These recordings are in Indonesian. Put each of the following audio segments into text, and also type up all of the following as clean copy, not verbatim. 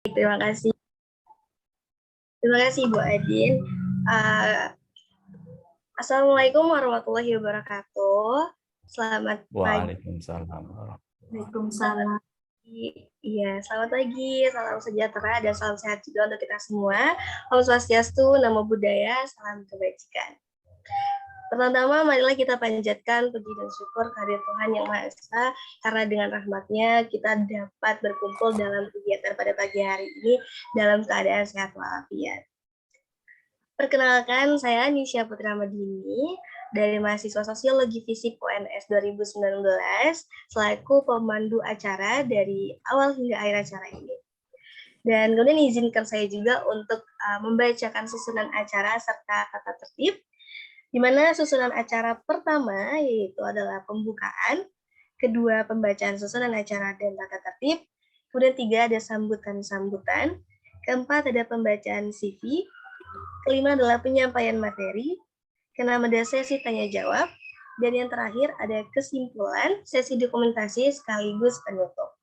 Terima kasih. Terima kasih Bu Adin. Assalamualaikum warahmatullahi wabarakatuh. Selamat pagi. Waalaikumsalam. Waalaikumsalam. Iya, selamat pagi, salam sejahtera dan salam sehat juga untuk kita semua. Om Swastiastu, Namo Buddhaya, salam kebajikan. Pertama-tama, marilah kita panjatkan puji dan syukur kehadirat Tuhan Yang Maha Esa, karena dengan rahmat-Nya kita dapat berkumpul dalam kegiatan pada pagi hari ini dalam keadaan sehat walafiat. Perkenalkan, saya Nisha Putri Ramadini dari mahasiswa Sosiologi Fisik UNS 2019 selaku pemandu acara dari awal hingga akhir acara ini. Dan kemudian izinkan saya juga untuk membacakan susunan acara serta tata tertib, di mana susunan acara pertama yaitu adalah pembukaan, kedua pembacaan susunan acara dan tata tertib, kemudian 3 ada sambutan-sambutan, keempat ada pembacaan CV, kelima adalah penyampaian materi, keenam ada sesi tanya jawab, dan yang terakhir ada kesimpulan, sesi dokumentasi sekaligus penutup.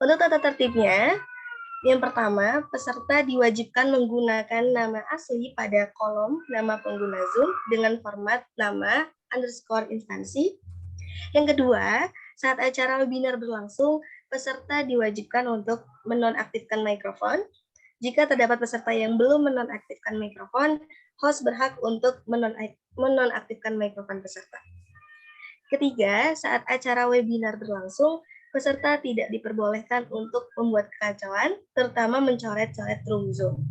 Untuk tata tertibnya, yang pertama, peserta diwajibkan menggunakan nama asli pada kolom nama pengguna Zoom dengan format nama _instansi. Yang kedua, saat acara webinar berlangsung, peserta diwajibkan untuk menonaktifkan mikrofon. Jika terdapat peserta yang belum menonaktifkan mikrofon, host berhak untuk menonaktifkan mikrofon peserta. Ketiga, saat acara webinar berlangsung, peserta tidak diperbolehkan untuk membuat kekacauan, terutama mencoret-coret room Zoom.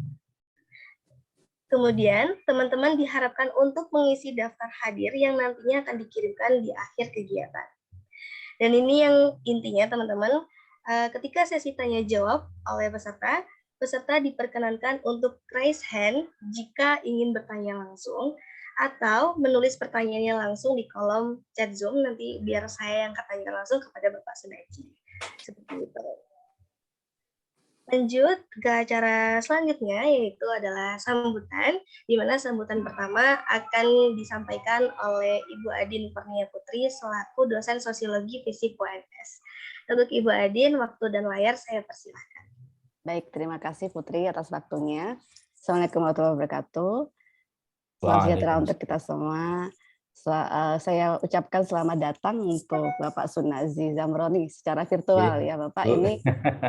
Kemudian, teman-teman diharapkan untuk mengisi daftar hadir yang nantinya akan dikirimkan di akhir kegiatan. Dan ini yang intinya, teman-teman, ketika sesi tanya jawab oleh peserta, peserta diperkenankan untuk raise hand jika ingin bertanya langsung, atau menulis pertanyaannya langsung di kolom chat Zoom, nanti biar saya yang katanya langsung kepada Bapak Sunarji. Seperti itu. Lanjut ke acara selanjutnya, yaitu adalah sambutan, di mana sambutan pertama akan disampaikan oleh Ibu Adin Kurnia Putri selaku dosen Sosiologi Fisik UNS. Untuk Ibu Adin, waktu dan layar saya persilahkan. Baik, terima kasih Putri atas waktunya. Assalamualaikum warahmatullahi wabarakatuh. Selamat sejahtera untuk kita semua. Saya ucapkan selamat datang untuk Bapak Sunarji Zamroni secara virtual ya Bapak. Ini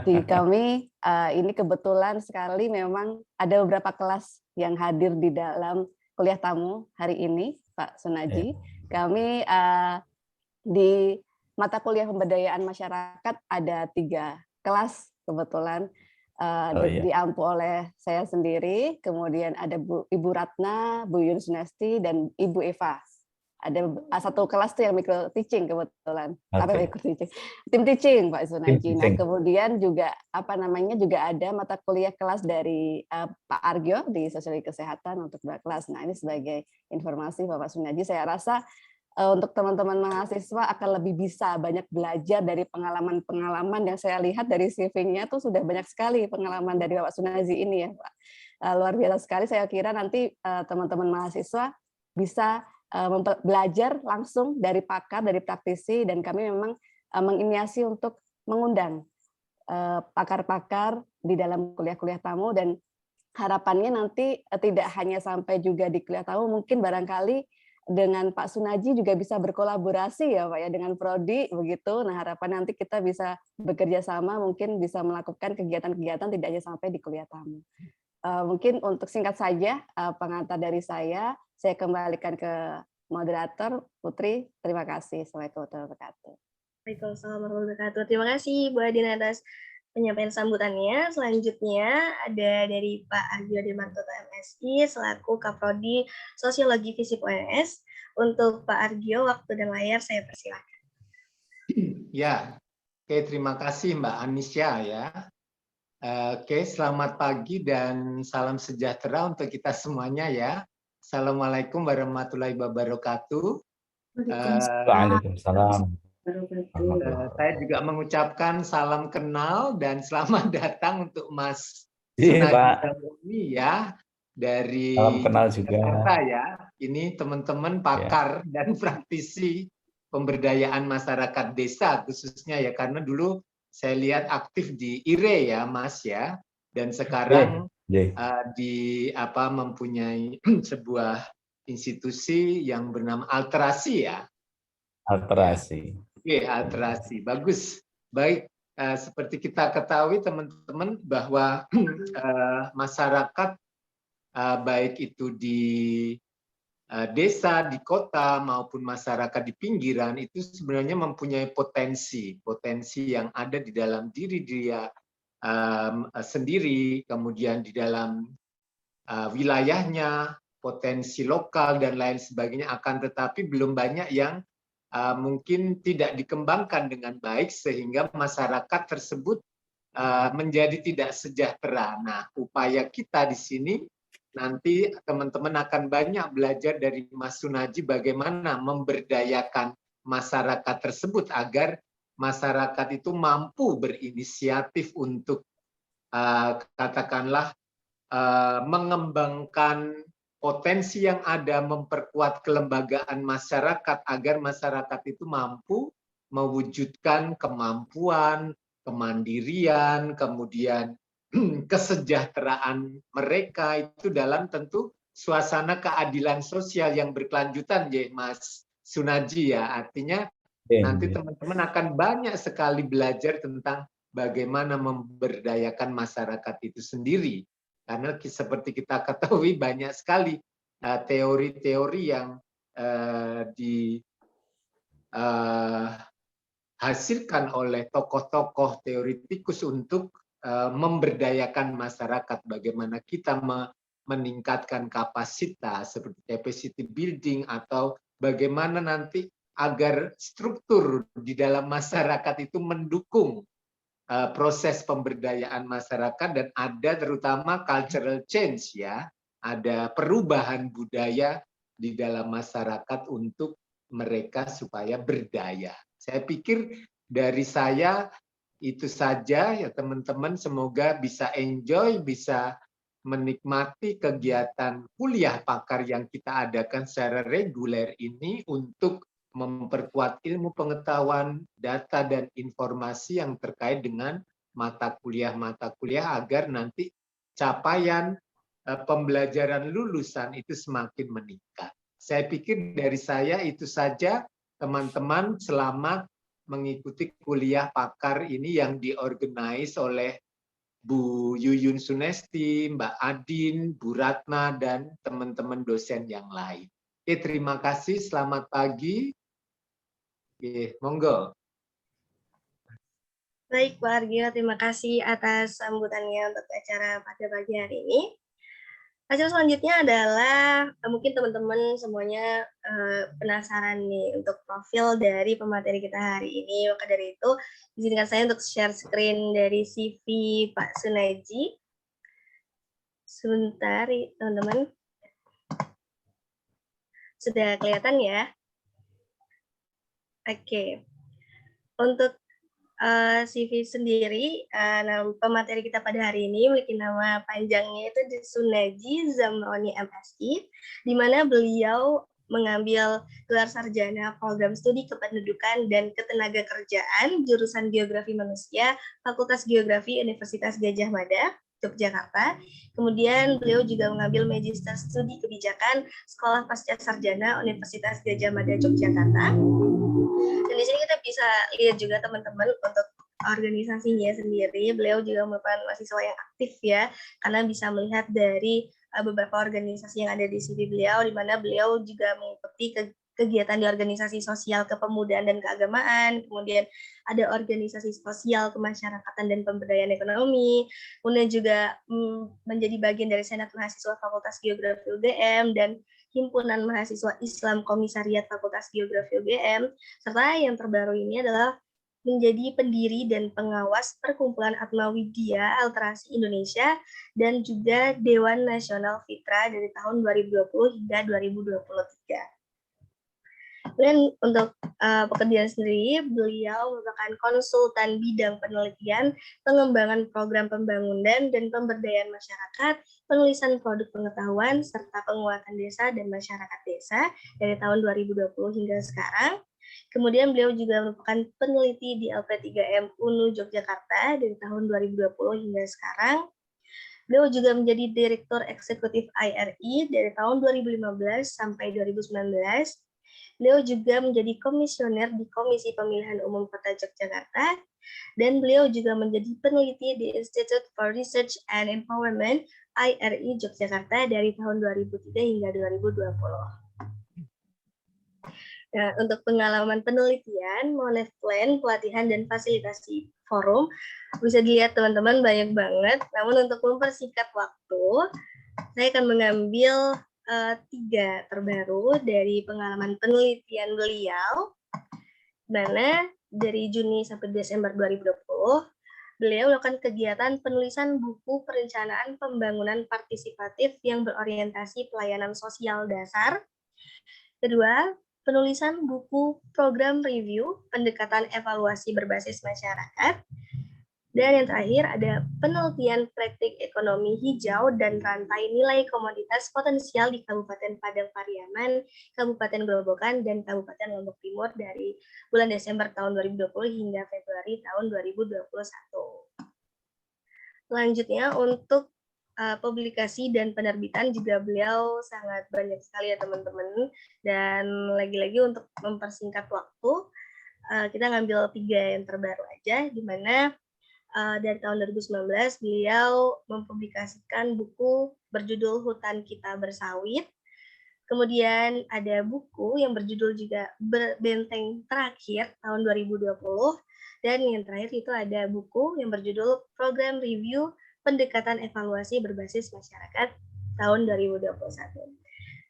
di kami ini kebetulan sekali memang ada beberapa kelas yang hadir di dalam kuliah tamu hari ini Pak Sunarji. Kami di mata kuliah pemberdayaan masyarakat ada 3 kelas kebetulan. Diampu oleh saya sendiri, kemudian ada Ibu Ratna, Bu Yun Sunesti, dan Ibu Eva. Ada 1 kelas tuh yang micro teaching kebetulan. Apa micro teaching? Tim teaching Pak Sunarji. Nah, kemudian juga juga ada mata kuliah kelas dari Pak Argyo di Sosiologi Kesehatan untuk 2 kelas. Nah, ini sebagai informasi Bapak Sunarji, saya rasa untuk teman-teman mahasiswa akan lebih bisa banyak belajar dari pengalaman-pengalaman yang saya lihat dari CV-nya tuh sudah banyak sekali pengalaman dari Bapak Sunarji ini ya Pak. Luar biasa sekali, saya kira nanti teman-teman mahasiswa bisa belajar langsung dari pakar, dari praktisi, dan kami memang menginisiasi untuk mengundang pakar-pakar di dalam kuliah-kuliah tamu, dan harapannya nanti tidak hanya sampai juga di kuliah tamu, mungkin barangkali dengan Pak Sunarji juga bisa berkolaborasi ya Pak ya dengan prodi begitu. Nah, harapan nanti kita bisa bekerja sama, mungkin bisa melakukan kegiatan-kegiatan tidak hanya sampai di kuliah tamu. Mungkin untuk singkat saja pengantar dari saya kembalikan ke moderator Putri. Terima kasih. Assalamualaikum warahmatullahi wabarakatuh. Waalaikumsalam warahmatullahi wabarakatuh. Terima kasih Bu Adin atas penyampaian sambutannya. Selanjutnya ada dari Pak Argyo Demartoto MSI selaku Kaprodi Sosiologi Fisik UNS. Untuk Pak Argyo, waktu dan layar saya persilakan. Ya, oke, terima kasih Mbak Anisya ya. Oke, selamat pagi dan salam sejahtera untuk kita semuanya ya. Assalamualaikum warahmatullahi wabarakatuh. Waalaikumsalam. Saya juga mengucapkan salam kenal dan selamat datang untuk Mas Sunarji ya dari salam kenal juga. Jakarta ya. Ini teman-teman pakar dan praktisi pemberdayaan masyarakat desa khususnya ya, karena dulu saya lihat aktif di IRE ya Mas ya, dan sekarang mempunyai sebuah institusi yang bernama Alterasi ya. Alterasi. Alterasi, bagus. Baik, seperti kita ketahui teman-teman bahwa masyarakat baik itu di desa, di kota maupun masyarakat di pinggiran itu sebenarnya mempunyai potensi yang ada di dalam diri dia sendiri, kemudian di dalam wilayahnya, potensi lokal dan lain sebagainya, akan tetapi belum banyak yang mungkin tidak dikembangkan dengan baik sehingga masyarakat tersebut menjadi tidak sejahtera. Nah, upaya kita di sini nanti teman-teman akan banyak belajar dari Mas Sunaji bagaimana memberdayakan masyarakat tersebut agar masyarakat itu mampu berinisiatif untuk katakanlah mengembangkan potensi yang ada, memperkuat kelembagaan masyarakat agar masyarakat itu mampu mewujudkan kemampuan, kemandirian, kemudian kesejahteraan mereka itu dalam tentu suasana keadilan sosial yang berkelanjutan ya Mas Sunaji ya. Artinya nanti teman-teman akan banyak sekali belajar tentang bagaimana memberdayakan masyarakat itu sendiri. Karena seperti kita ketahui banyak sekali teori-teori yang dihasilkan oleh tokoh-tokoh teoretikus untuk memberdayakan masyarakat. Bagaimana kita meningkatkan kapasitas seperti capacity building atau bagaimana nanti agar struktur di dalam masyarakat itu mendukung proses pemberdayaan masyarakat dan ada terutama cultural change ya, ada perubahan budaya di dalam masyarakat untuk mereka supaya berdaya. Saya pikir dari saya itu saja ya teman-teman, semoga bisa enjoy, bisa menikmati kegiatan kuliah pakar yang kita adakan secara reguler ini untuk memperkuat ilmu pengetahuan, data, dan informasi yang terkait dengan mata kuliah agar nanti capaian pembelajaran lulusan itu semakin meningkat. Saya pikir dari saya itu saja teman-teman, selamat mengikuti kuliah pakar ini yang diorganize oleh Bu Yuyun Sunesti, Mbak Adin, Bu Ratna, dan teman-teman dosen yang lain. Oke, terima kasih, selamat pagi. Oke, monggo. Baik, Pak Argyo, terima kasih atas sambutannya untuk acara pada pagi hari ini. Hasil selanjutnya adalah mungkin teman-teman semuanya penasaran nih untuk profil dari pemateri kita hari ini. Maka dari itu, izinkan saya untuk share screen dari CV Pak Sunaji. Sebentar, teman-teman. Sudah kelihatan ya? Oke. Untuk CV sendiri, pemateri kita pada hari ini memiliki nama panjangnya itu Sunaji Zamroni MSI, di mana beliau mengambil gelar sarjana program studi kependudukan dan ketenagakerjaan jurusan Geografi Manusia, Fakultas Geografi Universitas Gadjah Mada, Yogyakarta. Kemudian beliau juga mengambil Magister Studi Kebijakan Sekolah Pasca Sarjana Universitas Gadjah Mada, Yogyakarta. Dan di sini kita bisa lihat juga teman-teman untuk organisasinya sendiri, beliau juga merupakan mahasiswa yang aktif ya, karena bisa melihat dari beberapa organisasi yang ada di CV beliau, di mana beliau juga mengikuti kegiatan di organisasi sosial kepemudaan dan keagamaan, kemudian ada organisasi sosial kemasyarakatan dan pemberdayaan ekonomi, kemudian juga menjadi bagian dari Senat Mahasiswa Fakultas Geografi UGM dan Himpunan Mahasiswa Islam Komisariat Fakultas Geografi UGM, serta yang terbaru ini adalah menjadi pendiri dan pengawas Perkumpulan Atmawidya Alterasi Indonesia dan juga Dewan Nasional Fitra dari tahun 2020 hingga 2023. Kemudian untuk pekerjaan sendiri, beliau merupakan konsultan bidang penelitian, pengembangan program pembangunan dan pemberdayaan masyarakat, penulisan produk pengetahuan, serta penguatan desa dan masyarakat desa dari tahun 2020 hingga sekarang. Kemudian beliau juga merupakan peneliti di LP3M UNU Yogyakarta dari tahun 2020 hingga sekarang. Beliau juga menjadi Direktur Eksekutif IRI dari tahun 2015 sampai 2019. Beliau juga menjadi komisioner di Komisi Pemilihan Umum Kota Yogyakarta, dan beliau juga menjadi peneliti di Institute for Research and Empowerment IRI Yogyakarta dari tahun 2003 hingga 2020. Nah, untuk pengalaman penelitian, monef plan, pelatihan, dan fasilitasi forum, bisa dilihat teman-teman banyak banget. Namun untuk mempersingkat waktu, saya akan mengambil 3 terbaru dari pengalaman penelitian beliau, mana dari Juni sampai Desember 2020, beliau melakukan kegiatan penulisan buku perencanaan pembangunan partisipatif yang berorientasi pelayanan sosial dasar. Kedua, penulisan buku program review pendekatan evaluasi berbasis masyarakat. Dan yang terakhir ada penelitian praktik ekonomi hijau dan rantai nilai komoditas potensial di Kabupaten Padang Pariaman, Kabupaten Grobogan, dan Kabupaten Lombok Timur dari bulan Desember tahun 2020 hingga Februari tahun 2021. Selanjutnya untuk publikasi dan penerbitan juga beliau sangat banyak sekali ya teman-teman. Dan lagi-lagi untuk mempersingkat waktu, kita ngambil 3 yang terbaru aja, di mana dari tahun 2019 beliau mempublikasikan buku berjudul Hutan Kita Bersawit. Kemudian ada buku yang berjudul juga Benteng Terakhir tahun 2020. Dan yang terakhir itu ada buku yang berjudul Program Review Pendekatan Evaluasi Berbasis Masyarakat tahun 2021.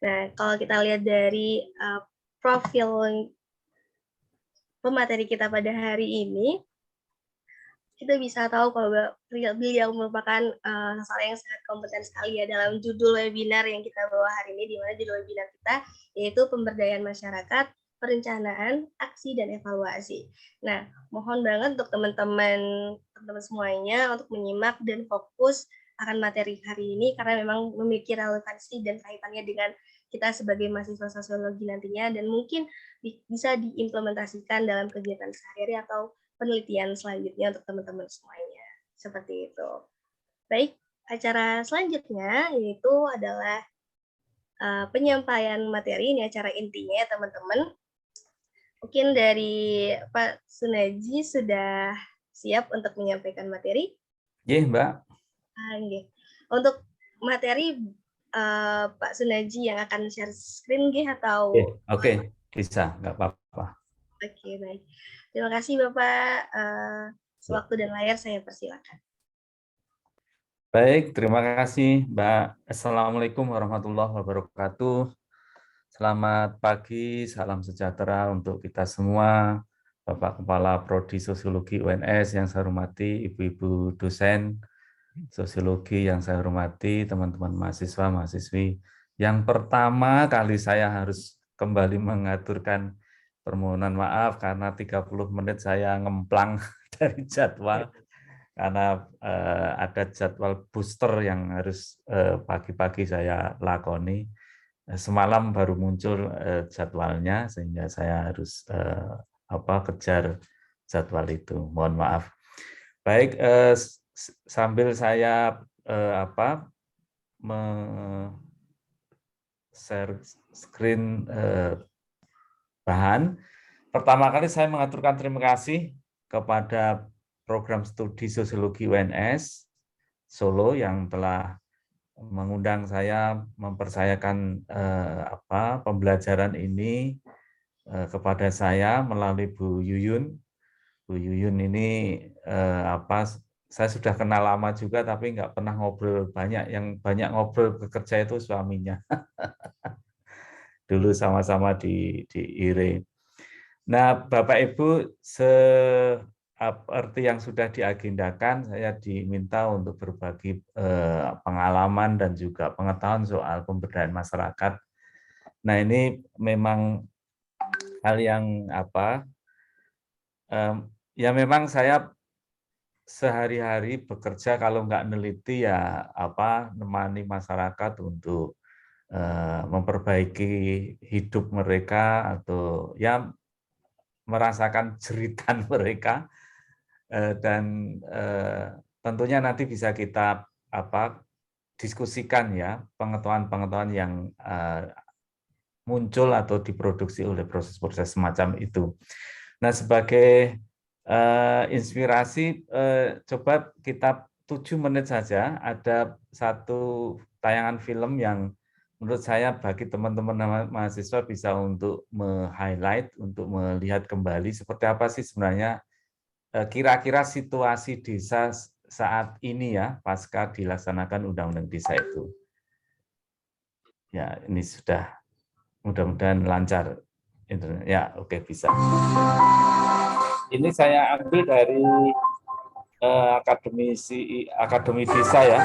Nah, kalau kita lihat dari profil pemateri kita pada hari ini, kita bisa tahu kalau beliau merupakan seseorang yang sangat kompeten sekali ya dalam judul webinar yang kita bawa hari ini, di mana judul webinar kita yaitu pemberdayaan masyarakat, perencanaan, aksi, dan evaluasi. Nah, mohon banget untuk teman-teman semuanya untuk menyimak dan fokus akan materi hari ini karena memang memiliki relevansi dan kaitannya dengan kita sebagai mahasiswa sosiologi nantinya, dan mungkin bisa diimplementasikan dalam kegiatan sehari-hari atau penelitian selanjutnya untuk teman-teman semuanya. Seperti itu. Baik, acara selanjutnya yaitu adalah penyampaian materi. Ini acara intinya ya teman-teman. Mungkin dari Pak Sunaji sudah siap untuk menyampaikan materi? Iya, Mbak. Untuk materi Pak Sunaji yang akan share screen atau? Oke, bisa, nggak apa-apa. Oke, baik. Terima kasih Bapak. Waktu dan layar saya persilakan. Baik, terima kasih Mbak. Assalamualaikum warahmatullahi wabarakatuh. Selamat pagi, salam sejahtera untuk kita semua. Bapak Kepala Prodi Sosiologi UNS yang saya hormati, Ibu-Ibu dosen Sosiologi yang saya hormati, teman-teman mahasiswa, mahasiswi. Yang pertama kali saya harus kembali mengaturkan permohonan maaf karena 30 menit saya ngemplang dari jadwal karena ada jadwal booster yang harus pagi-pagi saya lakoni. Semalam baru muncul jadwalnya sehingga saya harus kejar jadwal itu. Mohon maaf. Baik, sambil saya share screen bahan. Pertama kali saya mengaturkan terima kasih kepada program studi Sosiologi UNS Solo yang telah mengundang saya mempercayakan pembelajaran ini kepada saya melalui Bu Yuyun. Bu Yuyun ini saya sudah kenal lama juga tapi nggak pernah ngobrol banyak. Yang banyak ngobrol bekerja itu suaminya. Dulu sama-sama di IRE. Nah, Bapak Ibu, seperti yang sudah diagendakan, saya diminta untuk berbagi pengalaman dan juga pengetahuan soal pemberdayaan masyarakat. Nah, ini memang hal yang ya memang saya sehari-hari bekerja kalau nggak neliti ya nemani masyarakat untuk memperbaiki hidup mereka atau ya merasakan jeritan mereka, dan tentunya nanti bisa kita diskusikan ya pengetahuan-pengetahuan yang muncul atau diproduksi oleh proses-proses semacam itu. Nah, sebagai inspirasi, coba kita 7 menit saja, ada satu tayangan film yang menurut saya bagi teman-teman mahasiswa bisa untuk meng-highlight, untuk melihat kembali seperti apa sih sebenarnya kira-kira situasi desa saat ini ya, pasca dilaksanakan Undang-Undang Desa itu. Ya, ini sudah mudah-mudahan lancar internet. Ya, oke, bisa. Ini saya ambil dari Akademi Desa ya.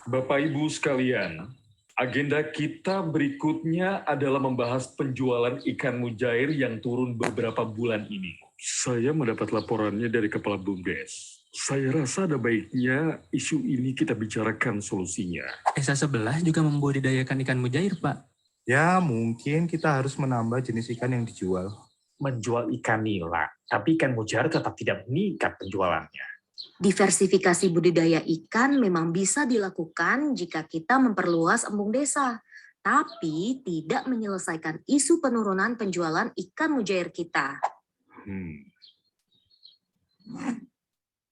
Bapak Ibu sekalian, agenda kita berikutnya adalah membahas penjualan ikan mujair yang turun beberapa bulan ini. Saya mendapat laporannya dari Kepala BUMDes. Saya rasa ada baiknya isu ini kita bicarakan solusinya. Desa sebelah juga membudidayakan ikan mujair, Pak. Ya, mungkin kita harus menambah jenis ikan yang dijual. Menjual ikan nila, tapi ikan mujair tetap tidak meningkat penjualannya. Diversifikasi budidaya ikan memang bisa dilakukan jika kita memperluas embung desa, tapi tidak menyelesaikan isu penurunan penjualan ikan mujair kita.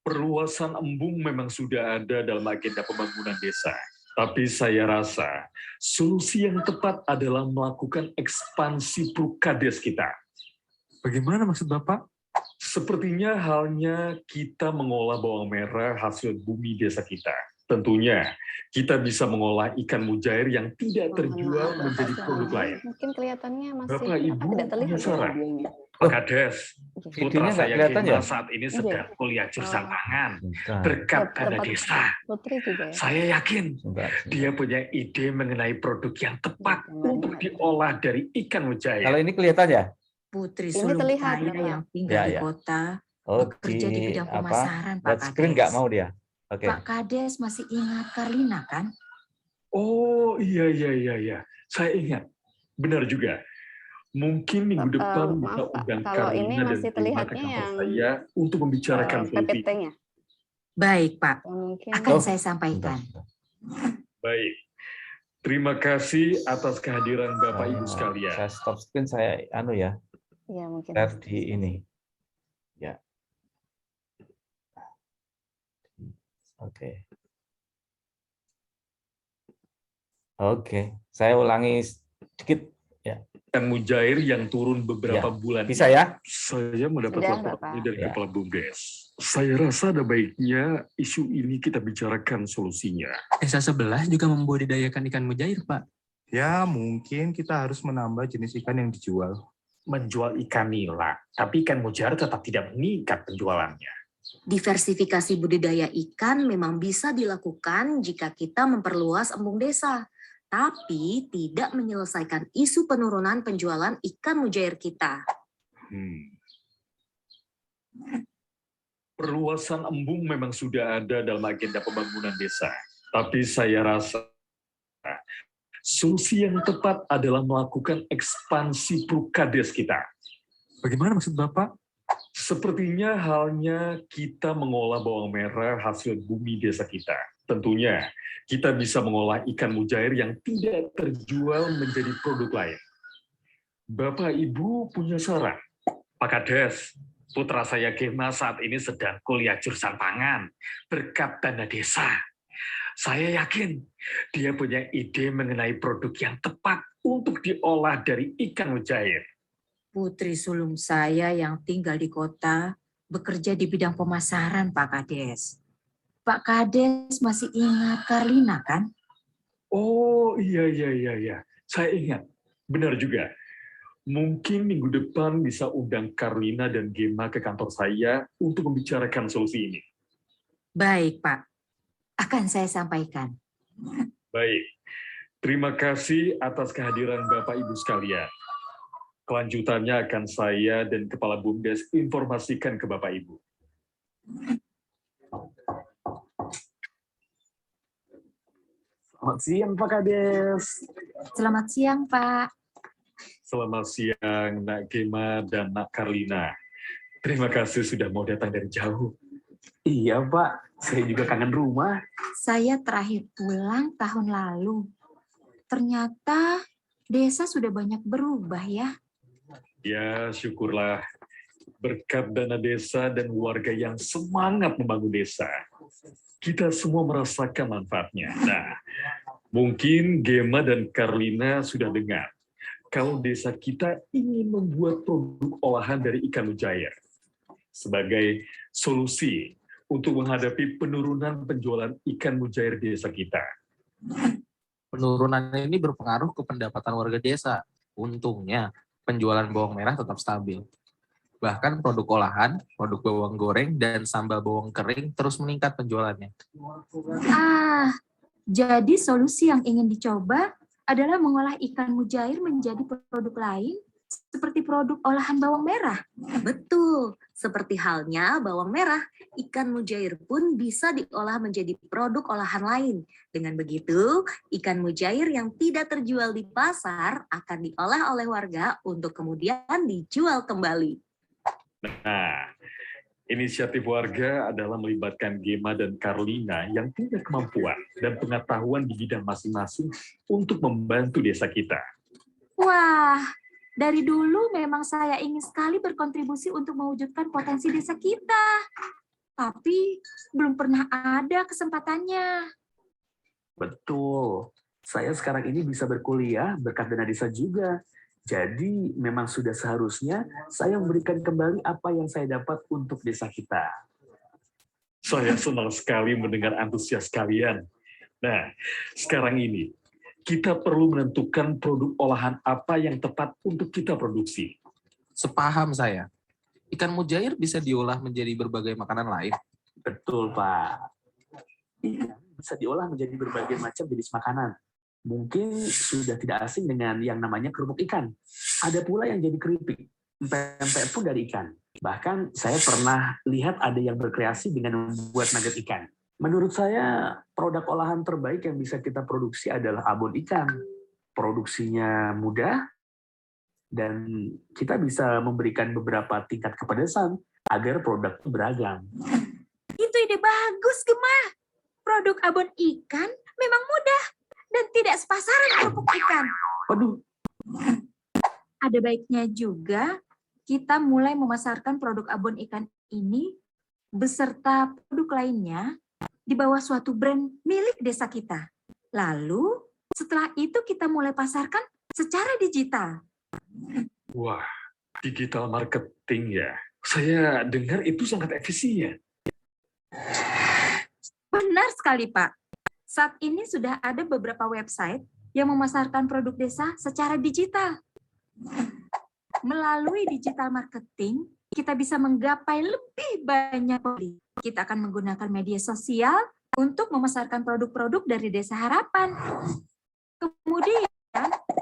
Perluasan embung memang sudah ada dalam agenda pembangunan desa. Tapi saya rasa solusi yang tepat adalah melakukan ekspansi prukades kita. Bagaimana maksud Bapak? Sepertinya halnya kita mengolah bawang merah hasil bumi desa kita. Tentunya kita bisa mengolah ikan mujair yang tidak terjual menjadi produk lain. Mungkin kelihatannya masih Bapak Ibu tidak terlihat punya saran? videonya. Pak Kades, putra Videonya nggak saya kelihatan Kemal ya? saat ini sedang kuliah jurusan pangan Bentar, berkat Ya, dana tempat desa. Putri juga ya. Saya yakin sebentar. dia punya ide mengenai produk yang tepat Gambarnya untuk nggak diolah dari ikan mujair. Kalau ini kelihatan ya? Putri Ini sulung terlihat, saya Bapak. yang tinggal Ya, di ya. kota Oh, bekerja di bidang pemasaran, Pak buat screen nggak Kades. mau dia? Oke. Pak Kades masih ingat Karlina kan? Oh iya. Saya ingat. Benar juga. Mungkin minggu depan maaf, bisa Pak. undang Kalau ini Karina dan masih Bima ke terlihatnya kantor yang, saya untuk membicarakan solusi. PPT-nya. Baik, Pak. Mungkin Akan Oh, saya sampaikan. Baik. Terima kasih atas kehadiran Bapak Ibu sekalian. Saya stop screen, saya ya, ya mungkin. share di ini. Ya. Oke. Oke, saya ulangi sedikit ya. Ikan mujair yang turun beberapa bulan. Bisa ya? Saya mendapat Sudah, laporannya Bapak. dari Ya. Kepala BUMDes. Saya rasa ada baiknya isu ini kita bicarakan solusinya. Desa sebelah juga membudidayakan ikan mujair, Pak. Ya, mungkin kita harus menambah jenis ikan yang dijual. Menjual ikan nila, tapi ikan mujair tetap tidak meningkat penjualannya. Diversifikasi budidaya ikan memang bisa dilakukan jika kita memperluas embung desa, tapi tidak menyelesaikan isu penurunan penjualan ikan mujair kita. Perluasan embung memang sudah ada dalam agenda pembangunan desa. Tapi saya rasa solusi yang tepat adalah melakukan ekspansi prukades kita. Bagaimana maksud Bapak? Sepertinya halnya kita mengolah bawang merah hasil bumi desa kita. Tentunya kita bisa mengolah ikan mujair yang tidak terjual menjadi produk lain. Bapak Ibu punya saran? Pak Kades, putra saya Kemal saat ini sedang kuliah jurusan pangan berkat dana desa. Saya yakin dia punya ide mengenai produk yang tepat untuk diolah dari ikan mujair. Putri sulung saya yang tinggal di kota bekerja di bidang pemasaran, Pak Kades. Pak Kades masih ingat Karlina kan? Oh iya. Saya ingat. Benar juga. Mungkin minggu depan bisa undang Karlina dan Gema ke kantor saya untuk membicarakan solusi ini. Baik, Pak. Akan saya sampaikan. Baik. Terima kasih atas kehadiran Bapak Ibu sekalian. Kelanjutannya akan saya dan Kepala BUMDes informasikan ke Bapak Ibu. Selamat siang, Pak Kades. Selamat siang, Pak. Selamat siang, Nak Gema dan Nak Karlina. Terima kasih sudah mau datang dari jauh. Iya, Pak. Saya juga kangen rumah. Saya terakhir pulang tahun lalu. Ternyata desa sudah banyak berubah ya. Ya, syukurlah. Berkat dana desa dan warga yang semangat membangun desa, kita semua merasakan manfaatnya. Nah, mungkin Gema dan Karlina sudah dengar kalau desa kita ingin membuat produk olahan dari ikan mujair sebagai solusi untuk menghadapi penurunan penjualan ikan mujair di desa kita. Penurunan ini berpengaruh ke pendapatan warga desa. Untungnya, penjualan bawang merah tetap stabil. Bahkan produk olahan, produk bawang goreng, dan sambal bawang kering terus meningkat penjualannya. Jadi solusi yang ingin dicoba adalah mengolah ikan mujair menjadi produk lain seperti produk olahan bawang merah. Betul, seperti halnya bawang merah, ikan mujair pun bisa diolah menjadi produk olahan lain. Dengan begitu, ikan mujair yang tidak terjual di pasar akan diolah oleh warga untuk kemudian dijual kembali. Nah, inisiatif warga adalah melibatkan Gema dan Karlina yang punya kemampuan dan pengetahuan di bidang masing-masing untuk membantu desa kita. Wah, dari dulu memang saya ingin sekali berkontribusi untuk mewujudkan potensi desa kita. Tapi belum pernah ada kesempatannya. Betul. Saya sekarang ini bisa berkuliah berkat dana desa juga. Jadi memang sudah seharusnya saya memberikan kembali apa yang saya dapat untuk desa kita. Saya senang sekali mendengar antusias kalian. Nah, sekarang ini kita perlu menentukan produk olahan apa yang tepat untuk kita produksi. Sepaham saya. Ikan mujair bisa diolah menjadi berbagai makanan lain. Betul, Pak. Ikan bisa diolah menjadi berbagai macam jenis makanan. Mungkin sudah tidak asing dengan yang namanya kerupuk ikan. Ada pula yang jadi keripik, pempek pun dari ikan. Bahkan saya pernah lihat ada yang berkreasi dengan membuat nugget ikan. Menurut saya, produk olahan terbaik yang bisa kita produksi adalah abon ikan. Produksinya mudah, dan kita bisa memberikan beberapa tingkat kepedesan agar produk itu beragam. Itu ide bagus, Gema. Produk abon ikan memang mudah dan tidak sepasaran kerupuk ikan. Waduh. Ada baiknya juga kita mulai memasarkan produk abon ikan ini beserta produk lainnya di bawah suatu brand milik desa kita. Lalu setelah itu kita mulai pasarkan secara digital. Wah, digital marketing ya. Saya dengar itu sangat efisien. Benar sekali, Pak. Saat ini sudah ada beberapa website yang memasarkan produk desa secara digital. Melalui digital marketing, kita bisa menggapai lebih banyak pembeli. Kita akan menggunakan media sosial untuk memasarkan produk-produk dari Desa Harapan. Kemudian,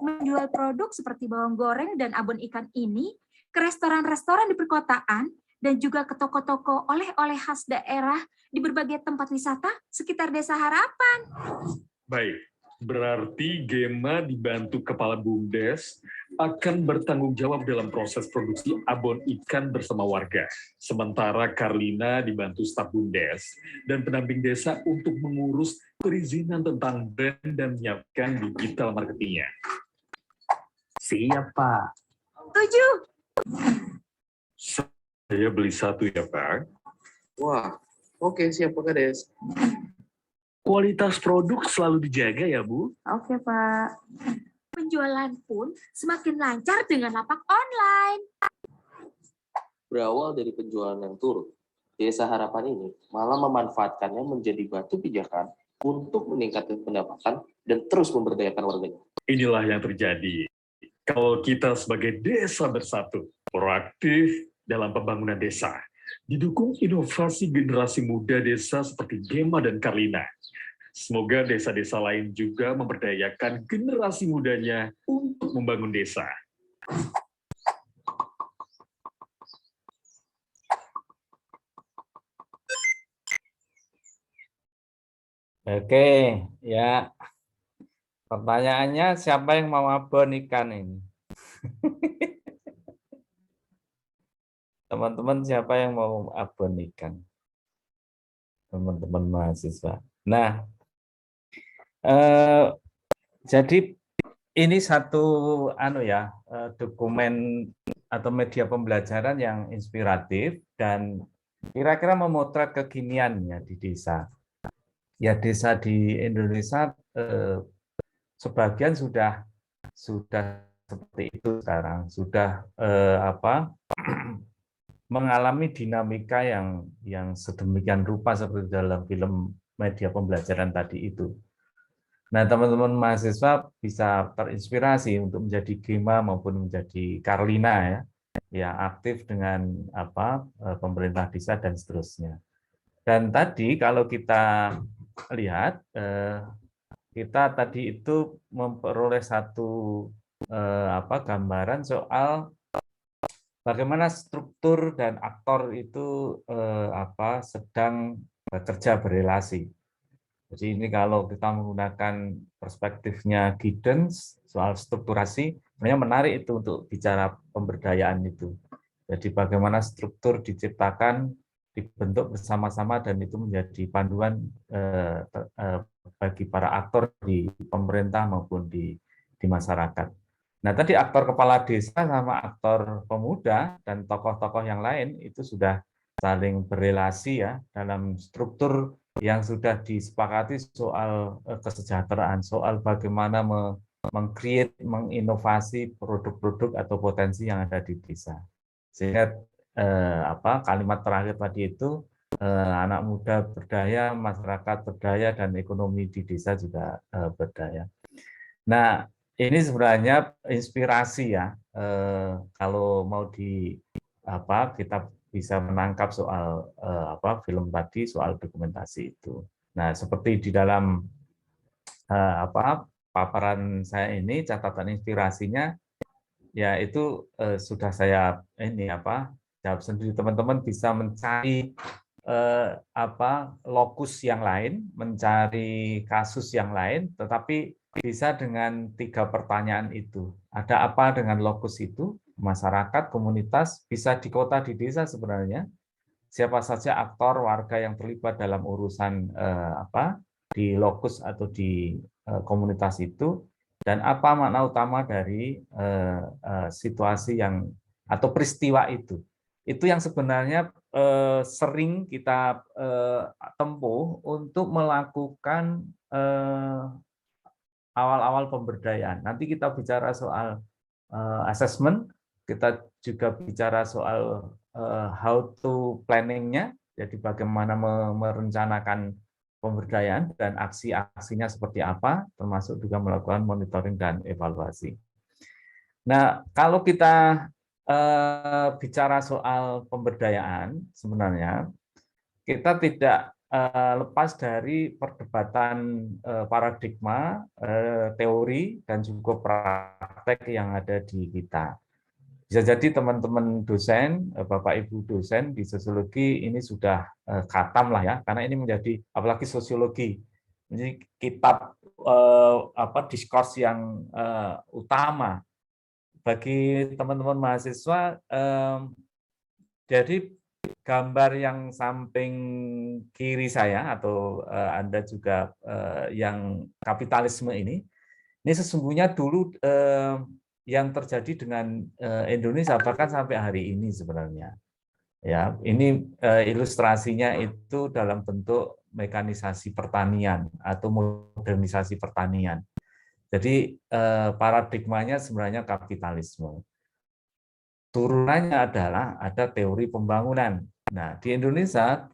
menjual produk seperti bawang goreng dan abon ikan ini ke restoran-restoran di perkotaan dan juga ke toko-toko oleh-oleh khas daerah di berbagai tempat wisata sekitar Desa Harapan. Baik, berarti Gema dibantu Kepala BUMDes akan bertanggung jawab dalam proses produksi abon ikan bersama warga. Sementara Karlina dibantu staf BUMDes dan pendamping desa untuk mengurus perizinan tentang brand dan menyiapkan digital marketingnya. Siap, Pak. Setuju. Saya beli satu ya, Pak. Wah, oke, siap Pak Kades. Kualitas produk selalu dijaga ya, Bu? Oke, Pak. Penjualan pun semakin lancar dengan lapak online. Berawal dari penjualan yang turun, Desa Harapan ini malah memanfaatkannya menjadi batu pijakan untuk meningkatkan pendapatan dan terus memberdayakan warganya. Inilah yang terjadi kalau kita sebagai desa bersatu, proaktif dalam pembangunan desa, didukung inovasi generasi muda desa seperti Gema dan Karlina. Semoga desa-desa lain juga memberdayakan generasi mudanya untuk membangun desa. Oke, ya. Pertanyaannya siapa yang mau abon ikan ini? Teman-teman siapa yang mau abon ikan? Teman-teman mahasiswa. Nah, jadi ini satu dokumen atau media pembelajaran yang inspiratif dan kira-kira memotret kekinian ya di desa. Ya desa di Indonesia sebagian sudah seperti itu sekarang, sudah mengalami dinamika yang sedemikian rupa seperti dalam film media pembelajaran tadi itu. Nah, teman-teman mahasiswa bisa terinspirasi untuk menjadi Gema maupun menjadi Karlina ya aktif dengan pemerintah desa dan seterusnya. Dan tadi kalau kita lihat, kita tadi itu memperoleh satu gambaran soal bagaimana struktur dan aktor itu sedang bekerja berelasi. Jadi ini kalau kita menggunakan perspektifnya Giddens soal strukturasi, sebenarnya menarik itu untuk bicara pemberdayaan itu. Jadi bagaimana struktur diciptakan, dibentuk bersama-sama dan itu menjadi panduan bagi para aktor di pemerintah maupun di masyarakat. Nah tadi aktor kepala desa sama aktor pemuda dan tokoh-tokoh yang lain itu sudah saling berelasi ya dalam struktur yang sudah disepakati soal kesejahteraan, soal bagaimana meng-create, menginovasi produk-produk atau potensi yang ada di desa. Sehingga kalimat terakhir tadi itu anak muda berdaya, masyarakat berdaya, dan ekonomi di desa juga berdaya. Nah, ini sebenarnya inspirasi ya. Kalau mau kita bisa menangkap soal film tadi, soal dokumentasi itu. Nah, seperti di dalam paparan saya ini, catatan inspirasinya, ya itu sudah saya jawab sendiri. Teman-teman bisa mencari lokus yang lain, mencari kasus yang lain, tetapi bisa dengan 3 pertanyaan itu. Ada apa dengan lokus itu? Masyarakat, komunitas, bisa di kota, di desa sebenarnya. Siapa saja aktor warga yang terlibat dalam urusan di lokus atau di komunitas itu, dan apa makna utama dari situasi yang atau peristiwa itu. Itu yang sebenarnya sering kita tempuh untuk melakukan awal-awal pemberdayaan. Nanti kita bicara soal assessment, kita juga bicara soal how to planning-nya, jadi bagaimana merencanakan pemberdayaan dan aksi-aksinya seperti apa, termasuk juga melakukan monitoring dan evaluasi. Nah, kalau kita bicara soal pemberdayaan, sebenarnya kita tidak lepas dari perdebatan paradigma, teori, dan juga praktek yang ada di kita. Bisa jadi teman-teman dosen, Bapak Ibu dosen di sosiologi ini sudah khatam lah ya, karena ini menjadi apalagi sosiologi, ini kitab diskurs yang utama bagi teman-teman mahasiswa. Jadi gambar yang samping kiri saya atau Anda juga yang kapitalisme ini sesungguhnya dulu yang terjadi dengan Indonesia bahkan sampai hari ini sebenarnya. Ya, ini ilustrasinya itu dalam bentuk mekanisasi pertanian atau modernisasi pertanian. Jadi paradigmanya sebenarnya kapitalisme. Turunannya adalah ada teori pembangunan. Nah, di Indonesia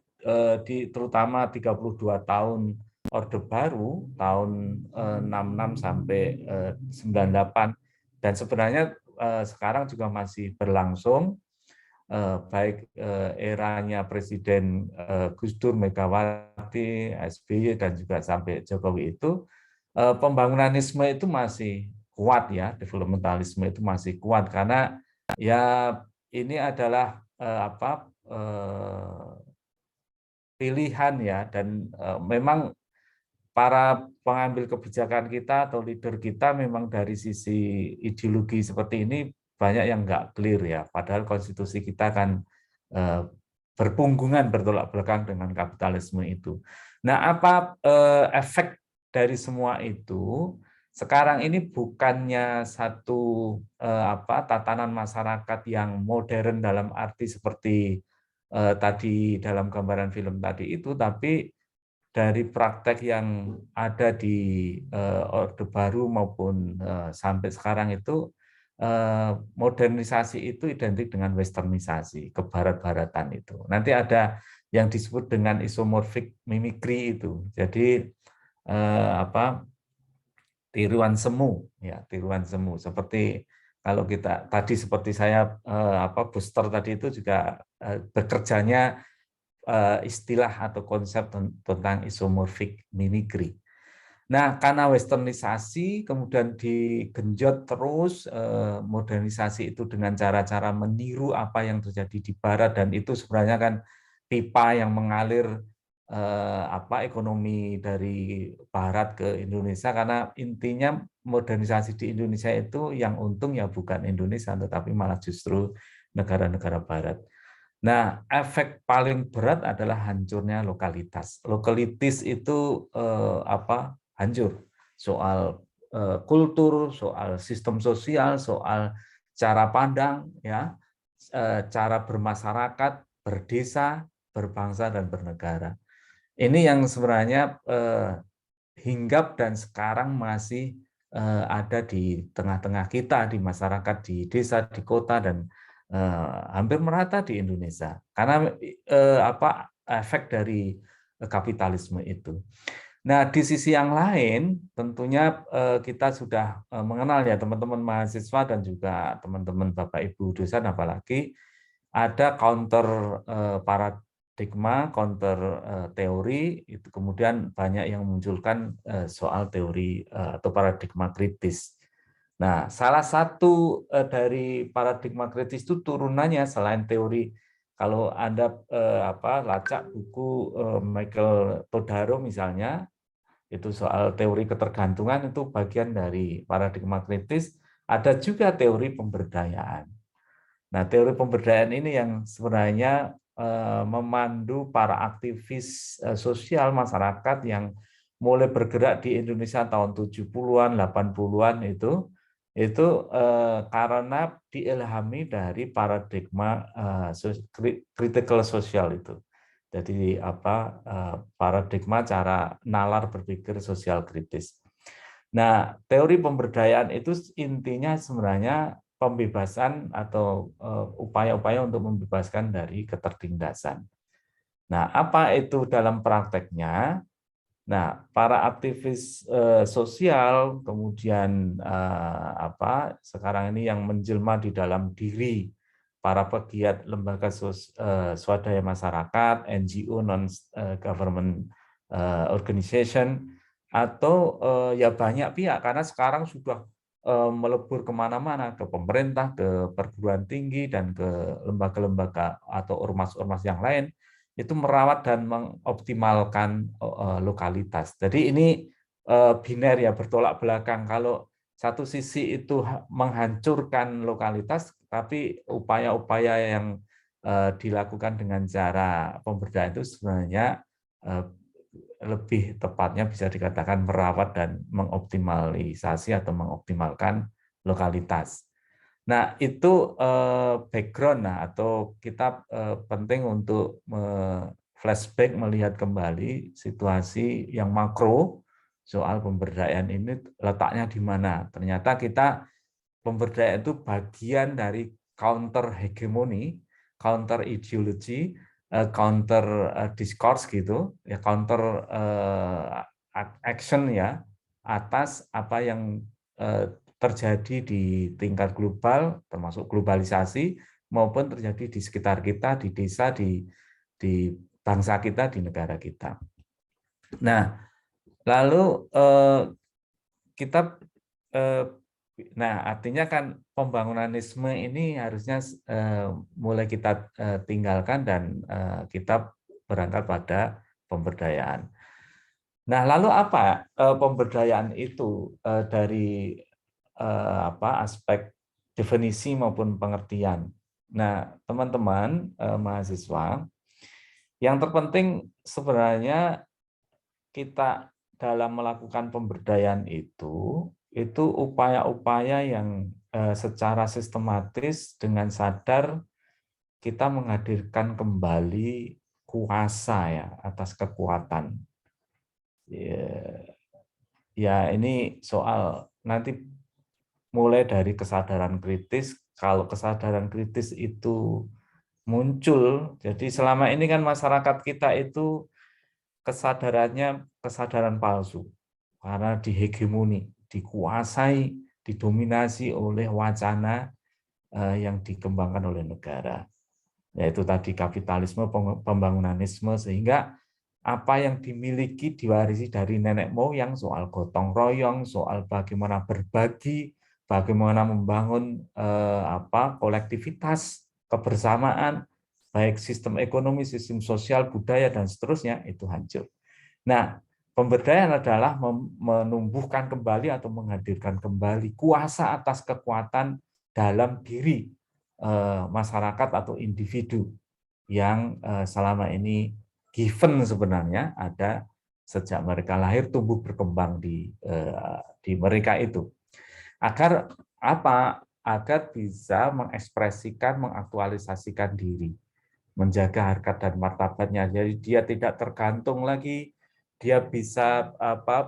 terutama 32 tahun Orde Baru, tahun 66 sampai 98, dan sebenarnya sekarang juga masih berlangsung, baik eranya Presiden Gus Dur, Megawati, SBY, dan juga sampai Jokowi itu, pembangunanisme itu masih kuat ya, developmentalisme itu masih kuat, karena ya ini adalah pilihan ya, dan memang para pengambil kebijakan kita atau leader kita memang dari sisi ideologi seperti ini banyak yang nggak clear ya. Padahal konstitusi kita kan berpunggungan bertolak belakang dengan kapitalisme itu. Nah, apa efek dari semua itu? Sekarang ini bukannya satu tatanan masyarakat yang modern dalam arti seperti tadi dalam gambaran film tadi itu, tapi dari praktek yang ada di Orde Baru maupun sampai sekarang itu modernisasi itu identik dengan westernisasi, kebarat-baratan itu. Nanti ada yang disebut dengan isomorphic mimicry itu. Jadi tiruan semu ya, tiruan semu seperti kalau kita tadi seperti saya booster tadi itu juga bekerjanya istilah atau konsep tentang isomorphic mimicry. Nah, karena westernisasi kemudian digenjot terus modernisasi itu dengan cara-cara meniru apa yang terjadi di barat, dan itu sebenarnya kan pipa yang mengalir ekonomi dari barat ke Indonesia, karena intinya modernisasi di Indonesia itu yang untung ya bukan Indonesia tetapi malah justru negara-negara barat. Nah, efek paling berat adalah hancurnya lokalitas. Lokalitis itu hancur. Soal kultur, soal sistem sosial, soal cara pandang, ya, cara bermasyarakat, berdesa, berbangsa dan bernegara. Ini yang sebenarnya hinggap dan sekarang masih ada di tengah-tengah kita, di masyarakat, di desa, di kota, dan hampir merata di Indonesia. Karena efek dari kapitalisme itu. Nah, di sisi yang lain, tentunya kita sudah mengenal ya teman-teman mahasiswa dan juga teman-teman Bapak Ibu dosen, apalagi ada counter paradigma, counter teori, itu kemudian banyak yang memunculkan soal teori atau paradigma kritis. Nah, salah satu dari paradigma kritis itu turunannya selain teori, kalau Anda lacak buku Michael Todaro misalnya, itu soal teori ketergantungan, itu bagian dari paradigma kritis, ada juga teori pemberdayaan. Nah, teori pemberdayaan ini yang sebenarnya memandu para aktivis sosial masyarakat yang mulai bergerak di Indonesia tahun 70-an, 80-an itu karena diilhami dari paradigma critical social itu. Jadi paradigma cara nalar berpikir sosial kritis. Nah, teori pemberdayaan itu intinya sebenarnya pembebasan atau upaya-upaya untuk membebaskan dari ketertindasan. Nah, apa itu dalam prakteknya? Nah, para aktivis sosial kemudian sekarang ini yang menjelma di dalam diri para pegiat lembaga swadaya masyarakat, NGO, non-government organization, atau ya banyak pihak, karena sekarang sudah melebur kemana-mana, ke pemerintah, ke perguruan tinggi, dan ke lembaga-lembaga atau ormas-ormas yang lain, itu merawat dan mengoptimalkan lokalitas. Jadi ini biner ya, bertolak belakang. Kalau satu sisi itu menghancurkan lokalitas, tapi upaya-upaya yang dilakukan dengan cara pemberdayaan itu sebenarnya lebih tepatnya bisa dikatakan merawat dan mengoptimalisasi atau mengoptimalkan lokalitas. Nah, itu background atau kita penting untuk flashback, melihat kembali situasi yang makro soal pemberdayaan ini letaknya di mana. Ternyata kita pemberdayaan itu bagian dari counter hegemoni, counter ideologi, counter discourse gitu, ya, counter action ya, atas apa yang terjadi di tingkat global, termasuk globalisasi, maupun terjadi di sekitar kita, di desa, di bangsa kita, di negara kita. Nah, lalu kita artinya kan pembangunanisme ini harusnya mulai kita tinggalkan dan kita berangkat pada pemberdayaan. Nah, lalu apa pemberdayaan itu dari aspek definisi maupun pengertian? Nah, teman-teman mahasiswa, yang terpenting sebenarnya kita dalam melakukan pemberdayaan itu upaya-upaya yang secara sistematis dengan sadar kita menghadirkan kembali kuasa ya atas kekuatan. Ya ini soal nanti mulai dari kesadaran kritis. Kalau kesadaran kritis itu muncul, jadi selama ini kan masyarakat kita itu kesadarannya kesadaran palsu karena dihegemoni, dikuasai, didominasi oleh wacana yang dikembangkan oleh negara, yaitu tadi kapitalisme, pembangunanisme, sehingga apa yang dimiliki diwarisi dari nenek moyang, soal gotong royong, soal bagaimana berbagi, bagaimana membangun kolektivitas, kebersamaan, baik sistem ekonomi, sistem sosial, budaya, dan seterusnya, itu hancur. Nah, pemberdayaan adalah menumbuhkan kembali atau menghadirkan kembali kuasa atas kekuatan dalam diri masyarakat atau individu yang selama ini given sebenarnya ada sejak mereka lahir, tumbuh berkembang di mereka itu. Agar apa? Agar bisa mengekspresikan, mengaktualisasikan diri, menjaga harkat dan martabatnya. Jadi dia tidak tergantung lagi, dia bisa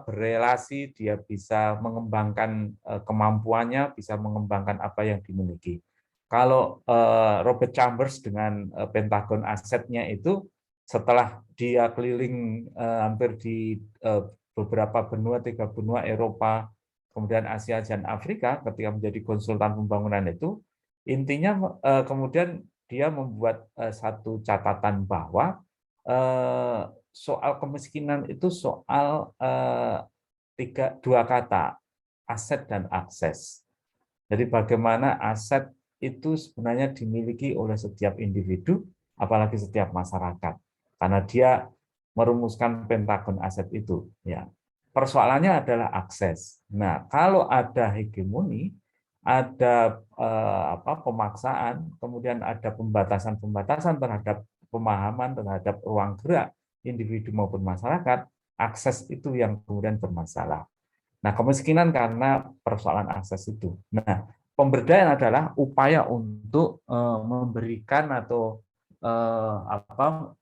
berelasi, dia bisa mengembangkan kemampuannya, bisa mengembangkan apa yang dimiliki. Kalau Robert Chambers dengan Pentagon asetnya itu, setelah dia keliling hampir di beberapa benua, 3 benua Eropa, kemudian Asia dan Afrika, ketika menjadi konsultan pembangunan itu, intinya kemudian dia membuat satu catatan bahwa soal kemiskinan itu soal dua kata, aset dan akses. Jadi bagaimana aset itu sebenarnya dimiliki oleh setiap individu, apalagi setiap masyarakat, karena dia merumuskan Pentagon aset itu. Ya, persoalannya adalah akses. Nah, kalau ada hegemoni, ada pemaksaan, kemudian ada pembatasan-pembatasan terhadap pemahaman, terhadap ruang gerak individu maupun masyarakat, akses itu yang kemudian bermasalah. Nah, kemiskinan karena persoalan akses itu. Nah, pemberdayaan adalah upaya untuk memberikan atau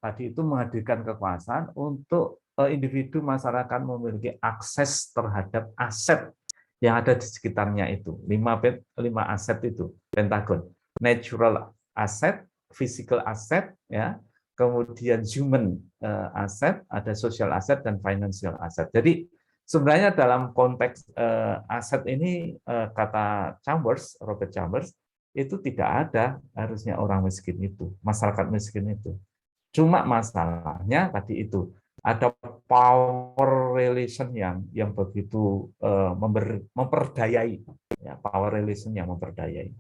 tadi itu menghadirkan kekuasaan untuk individu masyarakat memiliki akses terhadap aset yang ada di sekitarnya itu. 5 aset itu, Pentagon. Natural asset, physical asset, ya, kemudian human asset, ada social asset dan financial asset. Jadi sebenarnya dalam konteks aset ini kata Chambers, Robert Chambers, itu tidak ada harusnya orang miskin itu, masyarakat miskin itu. Cuma masalahnya tadi itu ada power relation yang begitu memperdayai, ya, power relation yang memperdayai.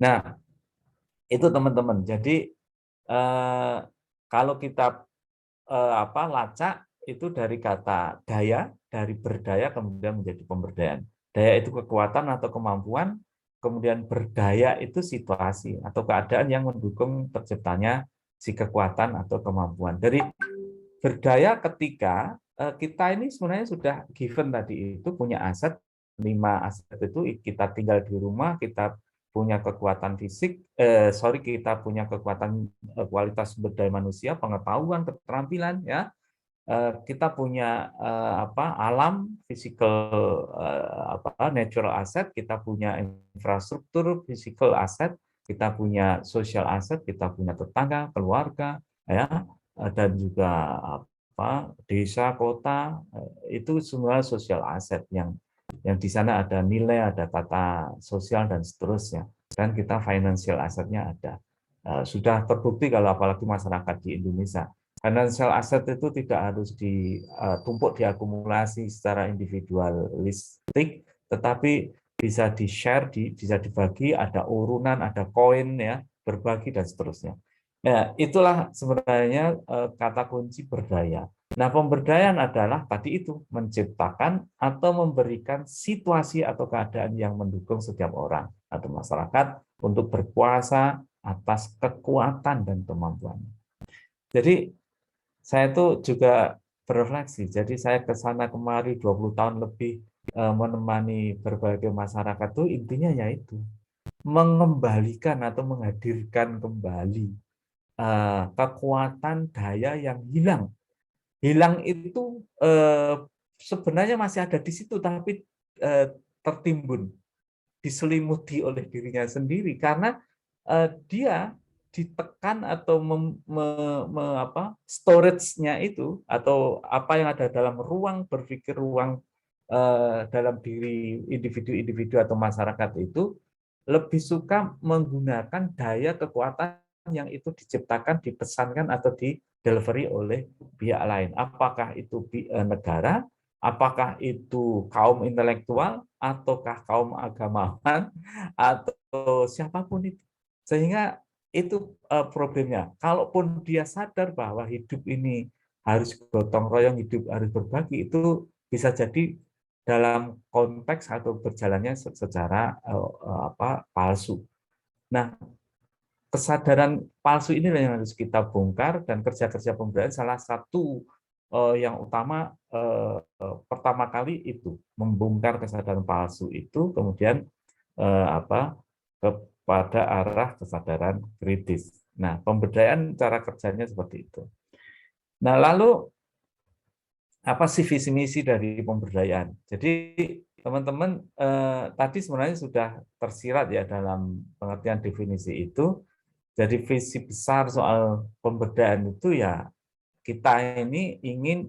Nah, itu teman-teman. Jadi kalau kita lacak itu dari kata daya, dari berdaya kemudian menjadi pemberdayaan. Daya itu kekuatan atau kemampuan, kemudian berdaya itu situasi atau keadaan yang mendukung terciptanya si kekuatan atau kemampuan. Dari berdaya ketika kita ini sebenarnya sudah given tadi itu punya aset, 5 aset itu kita tinggal di rumah, kita punya kekuatan fisik, kita punya kekuatan kualitas sumber daya manusia, pengetahuan, keterampilan, ya. Kita punya alam, physical natural asset, kita punya infrastruktur physical asset, kita punya social asset, kita punya tetangga, keluarga, ya, dan juga desa, kota, itu semua social asset yang di sana ada nilai, ada tata sosial dan seterusnya. Dan kita financial assetnya ada. Sudah terbukti kalau apalagi masyarakat di Indonesia. Financial asset itu tidak harus ditumpuk diakumulasi secara individualistik, tetapi bisa di-share, bisa dibagi, ada urunan, ada koin, ya, berbagi dan seterusnya. Nah, itulah sebenarnya kata kunci berdaya. Nah, pemberdayaan adalah tadi itu menciptakan atau memberikan situasi atau keadaan yang mendukung setiap orang atau masyarakat untuk berkuasa atas kekuatan dan kemampuan. Jadi saya itu juga berefleksi. Jadi saya ke sana kemari 20 tahun lebih menemani berbagai masyarakat itu intinya yaitu mengembalikan atau menghadirkan kembali kekuatan daya yang hilang. Hilang itu sebenarnya masih ada di situ, tapi tertimbun, diselimuti oleh dirinya sendiri karena dia ditekan atau storage-nya itu atau apa yang ada dalam ruang berpikir, ruang dalam diri individu-individu atau masyarakat itu lebih suka menggunakan daya kekuatan yang itu diciptakan, dipesankan atau di delivery oleh pihak lain. Apakah itu negara, apakah itu kaum intelektual, ataukah kaum agamawan, atau siapapun itu. Sehingga itu problemnya. Kalaupun dia sadar bahwa hidup ini harus gotong royong, hidup harus berbagi, itu bisa jadi dalam konteks atau berjalannya secara palsu. Nah, kesadaran palsu inilah yang harus kita bongkar, dan kerja-kerja pemberdayaan salah satu yang utama pertama kali itu membongkar kesadaran palsu itu, kemudian kepada arah kesadaran kritis. Nah, pemberdayaan cara kerjanya seperti itu. Nah, lalu apa sih visi misi dari pemberdayaan? Jadi teman-teman tadi sebenarnya sudah tersirat ya dalam pengertian definisi itu. Jadi visi besar soal pemberdayaan itu ya kita ini ingin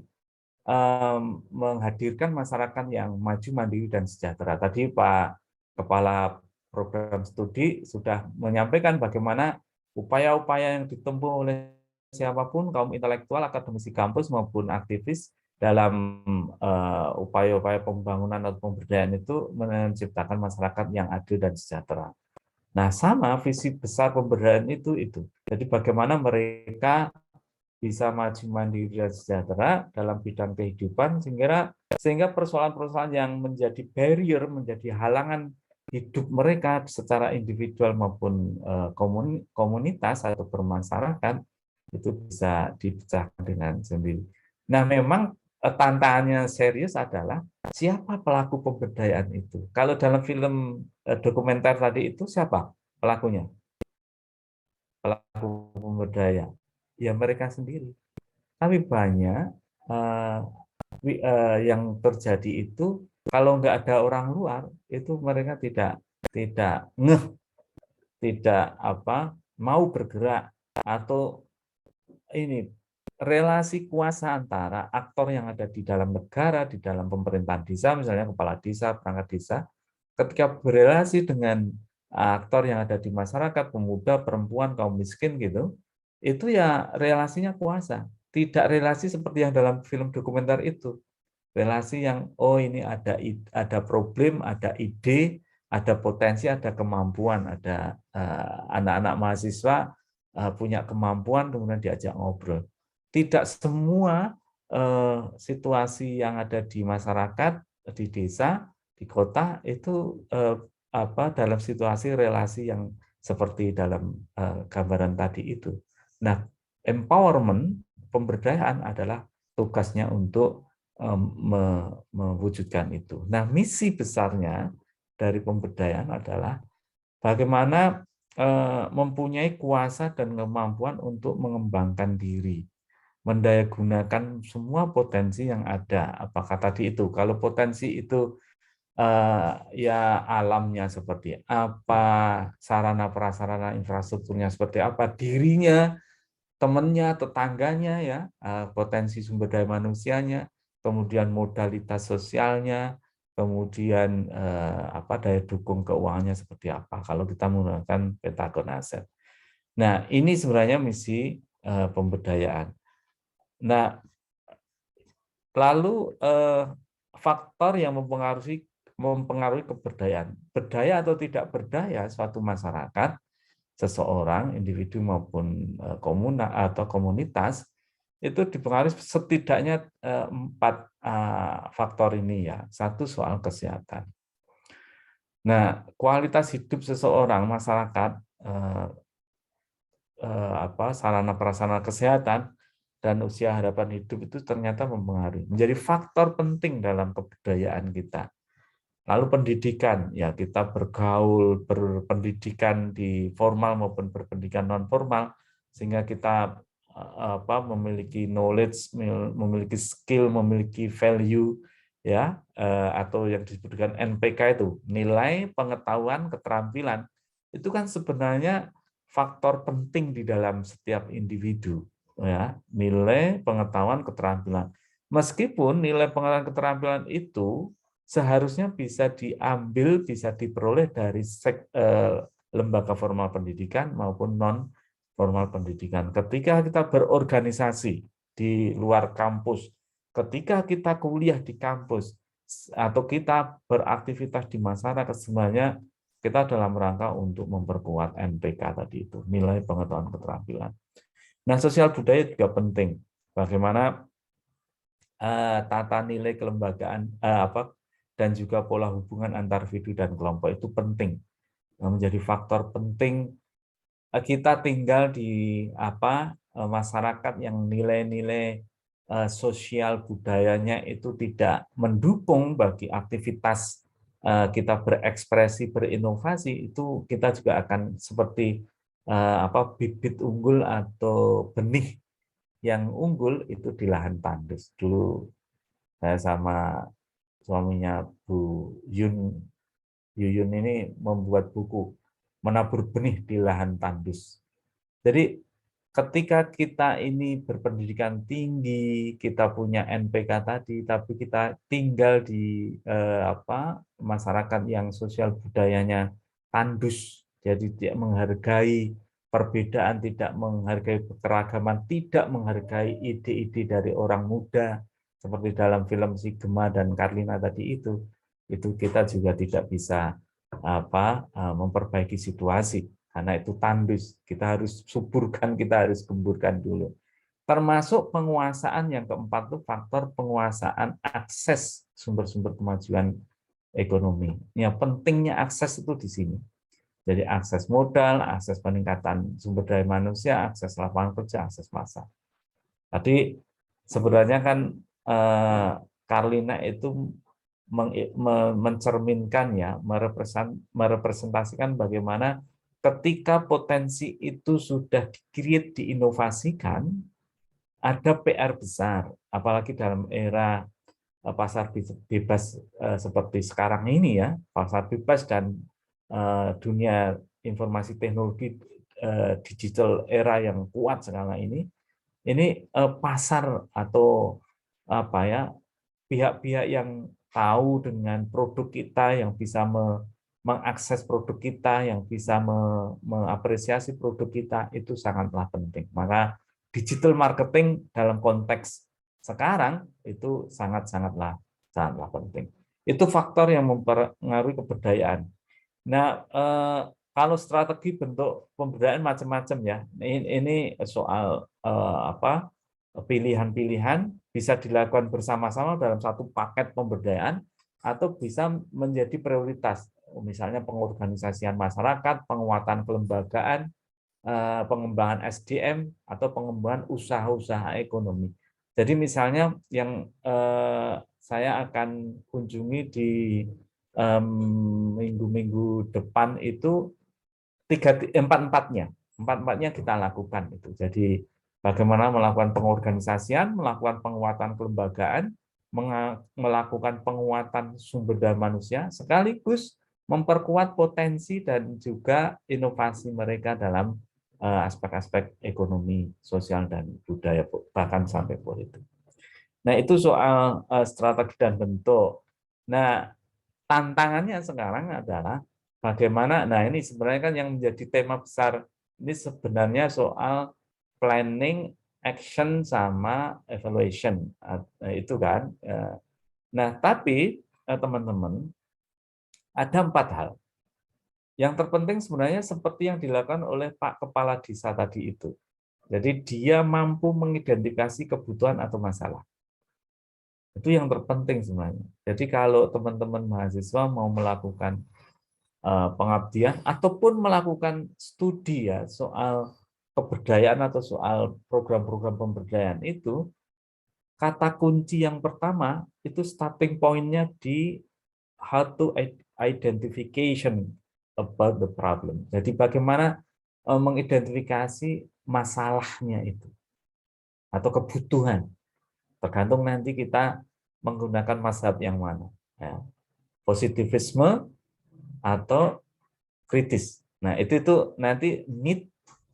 menghadirkan masyarakat yang maju, mandiri, dan sejahtera. Tadi Pak Kepala Program Studi sudah menyampaikan bagaimana upaya-upaya yang ditempuh oleh siapapun, kaum intelektual, akademisi kampus, maupun aktivis dalam upaya-upaya pembangunan atau pemberdayaan itu menciptakan masyarakat yang adil dan sejahtera. Nah, sama visi besar pemberdayaan itu. Jadi bagaimana mereka bisa maju, mandiri, dan sejahtera dalam bidang kehidupan sehingga persoalan-persoalan yang menjadi barrier, menjadi halangan hidup mereka secara individual maupun komunitas atau bermasyarakat itu bisa dipecahkan dengan sendiri. Nah, memang tantangannya serius adalah siapa pelaku pemberdayaan itu. Kalau dalam film dokumenter tadi itu siapa pelakunya? Pelaku pemberdayaan. Ya mereka sendiri. Tapi banyak yang terjadi itu kalau nggak ada orang luar itu mereka tidak mau bergerak, atau ini relasi kuasa antara aktor yang ada di dalam negara, di dalam pemerintahan desa, misalnya kepala desa, perangkat desa, ketika berelasi dengan aktor yang ada di masyarakat, pemuda, perempuan, kaum miskin gitu, itu ya relasinya kuasa. Tidak relasi seperti yang dalam film dokumenter itu. Relasi yang, oh ini ada problem, ada ide, ada potensi, ada kemampuan, ada anak-anak mahasiswa punya kemampuan, kemudian diajak ngobrol. Tidak semua situasi yang ada di masyarakat, di desa, di kota itu dalam situasi relasi yang seperti dalam gambaran tadi itu. Nah, empowerment, pemberdayaan adalah tugasnya untuk mewujudkan itu. Nah, misi besarnya dari pemberdayaan adalah bagaimana mempunyai kuasa dan kemampuan untuk mengembangkan diri, mendayagunakan semua potensi yang ada. Apakah tadi itu, kalau potensi itu ya alamnya seperti apa, sarana prasarana infrastrukturnya seperti apa, dirinya, temannya, tetangganya, ya potensi sumber daya manusianya, kemudian modalitas sosialnya, kemudian daya dukung keuangannya seperti apa kalau kita menggunakan Pentagon Asset. Nah, ini sebenarnya misi pemberdayaan. Nah, lalu faktor yang mempengaruhi keberdayaan. Berdaya atau tidak berdaya suatu masyarakat, seseorang, individu maupun komunitas, itu dipengaruhi setidaknya 4 faktor ini ya. Satu soal kesehatan. Nah, kualitas hidup seseorang, masyarakat, sarana prasarana kesehatan dan usia harapan hidup itu ternyata mempengaruhi, menjadi faktor penting dalam kebudayaan kita. Lalu pendidikan, ya kita bergaul, berpendidikan di formal maupun berpendidikan non formal, sehingga kita memiliki knowledge, memiliki skill, memiliki value, ya, atau yang disebutkan NPK itu, nilai, pengetahuan, keterampilan. Itu kan sebenarnya faktor penting di dalam setiap individu, ya, nilai, pengetahuan, keterampilan. Meskipun nilai pengetahuan keterampilan itu seharusnya bisa diambil, bisa diperoleh dari lembaga formal pendidikan maupun non formal pendidikan. Ketika kita berorganisasi di luar kampus, ketika kita kuliah di kampus, atau kita beraktivitas di masyarakat, sebenarnya kita dalam rangka untuk memperkuat NPK tadi itu, nilai pengetahuan keterampilan. Nah, sosial budaya juga penting. Bagaimana tata nilai kelembagaan dan juga pola hubungan antar individu dan kelompok itu penting, menjadi faktor penting. Kita tinggal di masyarakat yang nilai-nilai sosial budayanya itu tidak mendukung bagi aktivitas kita berekspresi, berinovasi, itu kita juga akan seperti bibit unggul atau benih yang unggul itu di lahan tandus. Dulu saya sama suaminya Bu Yuyun ini membuat buku Menabur Benih di Lahan Tandus. Jadi ketika kita ini berpendidikan tinggi, kita punya NPK tadi, tapi kita tinggal di masyarakat yang sosial budayanya tandus, jadi tidak menghargai perbedaan, tidak menghargai keragaman, tidak menghargai ide-ide dari orang muda, seperti dalam film Si Gema dan Karlina tadi itu kita juga tidak bisa memperbaiki situasi, karena itu tandus. Kita harus suburkan, kita harus gemburkan dulu. Termasuk penguasaan yang keempat itu faktor penguasaan akses sumber-sumber kemajuan ekonomi. Ya, pentingnya akses itu di sini. Jadi akses modal, akses peningkatan sumber daya manusia, akses lapangan kerja, akses pasar. Tadi sebenarnya kan Karlina itu mencerminkan, ya, merepresentasikan bagaimana ketika potensi itu sudah di-create, diinovasikan, ada PR besar, apalagi dalam era pasar bebas seperti sekarang ini, ya, pasar bebas dan dunia informasi teknologi digital era yang kuat sekarang ini pasar atau pihak-pihak yang tahu dengan produk kita, yang bisa mengakses produk kita, yang bisa mengapresiasi produk kita, itu sangatlah penting. Maka digital marketing dalam konteks sekarang itu sangatlah penting. Itu faktor yang mempengaruhi kebudayaan. Nah, kalau strategi bentuk pemberdayaan macam-macam, ya. Ini soal pilihan-pilihan bisa dilakukan bersama-sama dalam satu paket pemberdayaan atau bisa menjadi prioritas. Misalnya pengorganisasian masyarakat, penguatan kelembagaan, pengembangan SDM atau pengembangan usaha-usaha ekonomi. Jadi misalnya yang saya akan kunjungi di minggu-minggu depan itu empat-empatnya kita lakukan itu. Jadi bagaimana melakukan pengorganisasian, melakukan penguatan kelembagaan, melakukan penguatan sumber daya manusia, sekaligus memperkuat potensi dan juga inovasi mereka dalam aspek-aspek ekonomi, sosial, dan budaya, bahkan sampai politik. Nah, itu soal strategi dan bentuk. Nah, tantangannya sekarang adalah bagaimana, nah ini sebenarnya kan yang menjadi tema besar, ini sebenarnya soal planning, action, sama evaluation. Nah, itu kan. Nah, tapi teman-teman, ada 4 hal. Yang terpenting sebenarnya seperti yang dilakukan oleh Pak Kepala Desa tadi itu. Jadi dia mampu mengidentifikasi kebutuhan atau masalah. Itu yang terpenting sebenarnya. Jadi kalau teman-teman mahasiswa mau melakukan pengabdian ataupun melakukan studi ya soal keberdayaan atau soal program-program pemberdayaan itu, kata kunci yang pertama itu starting point-nya di how to identification about the problem. Jadi bagaimana mengidentifikasi masalahnya itu atau kebutuhan. Tergantung nanti kita menggunakan mazhab yang mana. Ya. Positivisme atau kritis. Nah, itu nanti need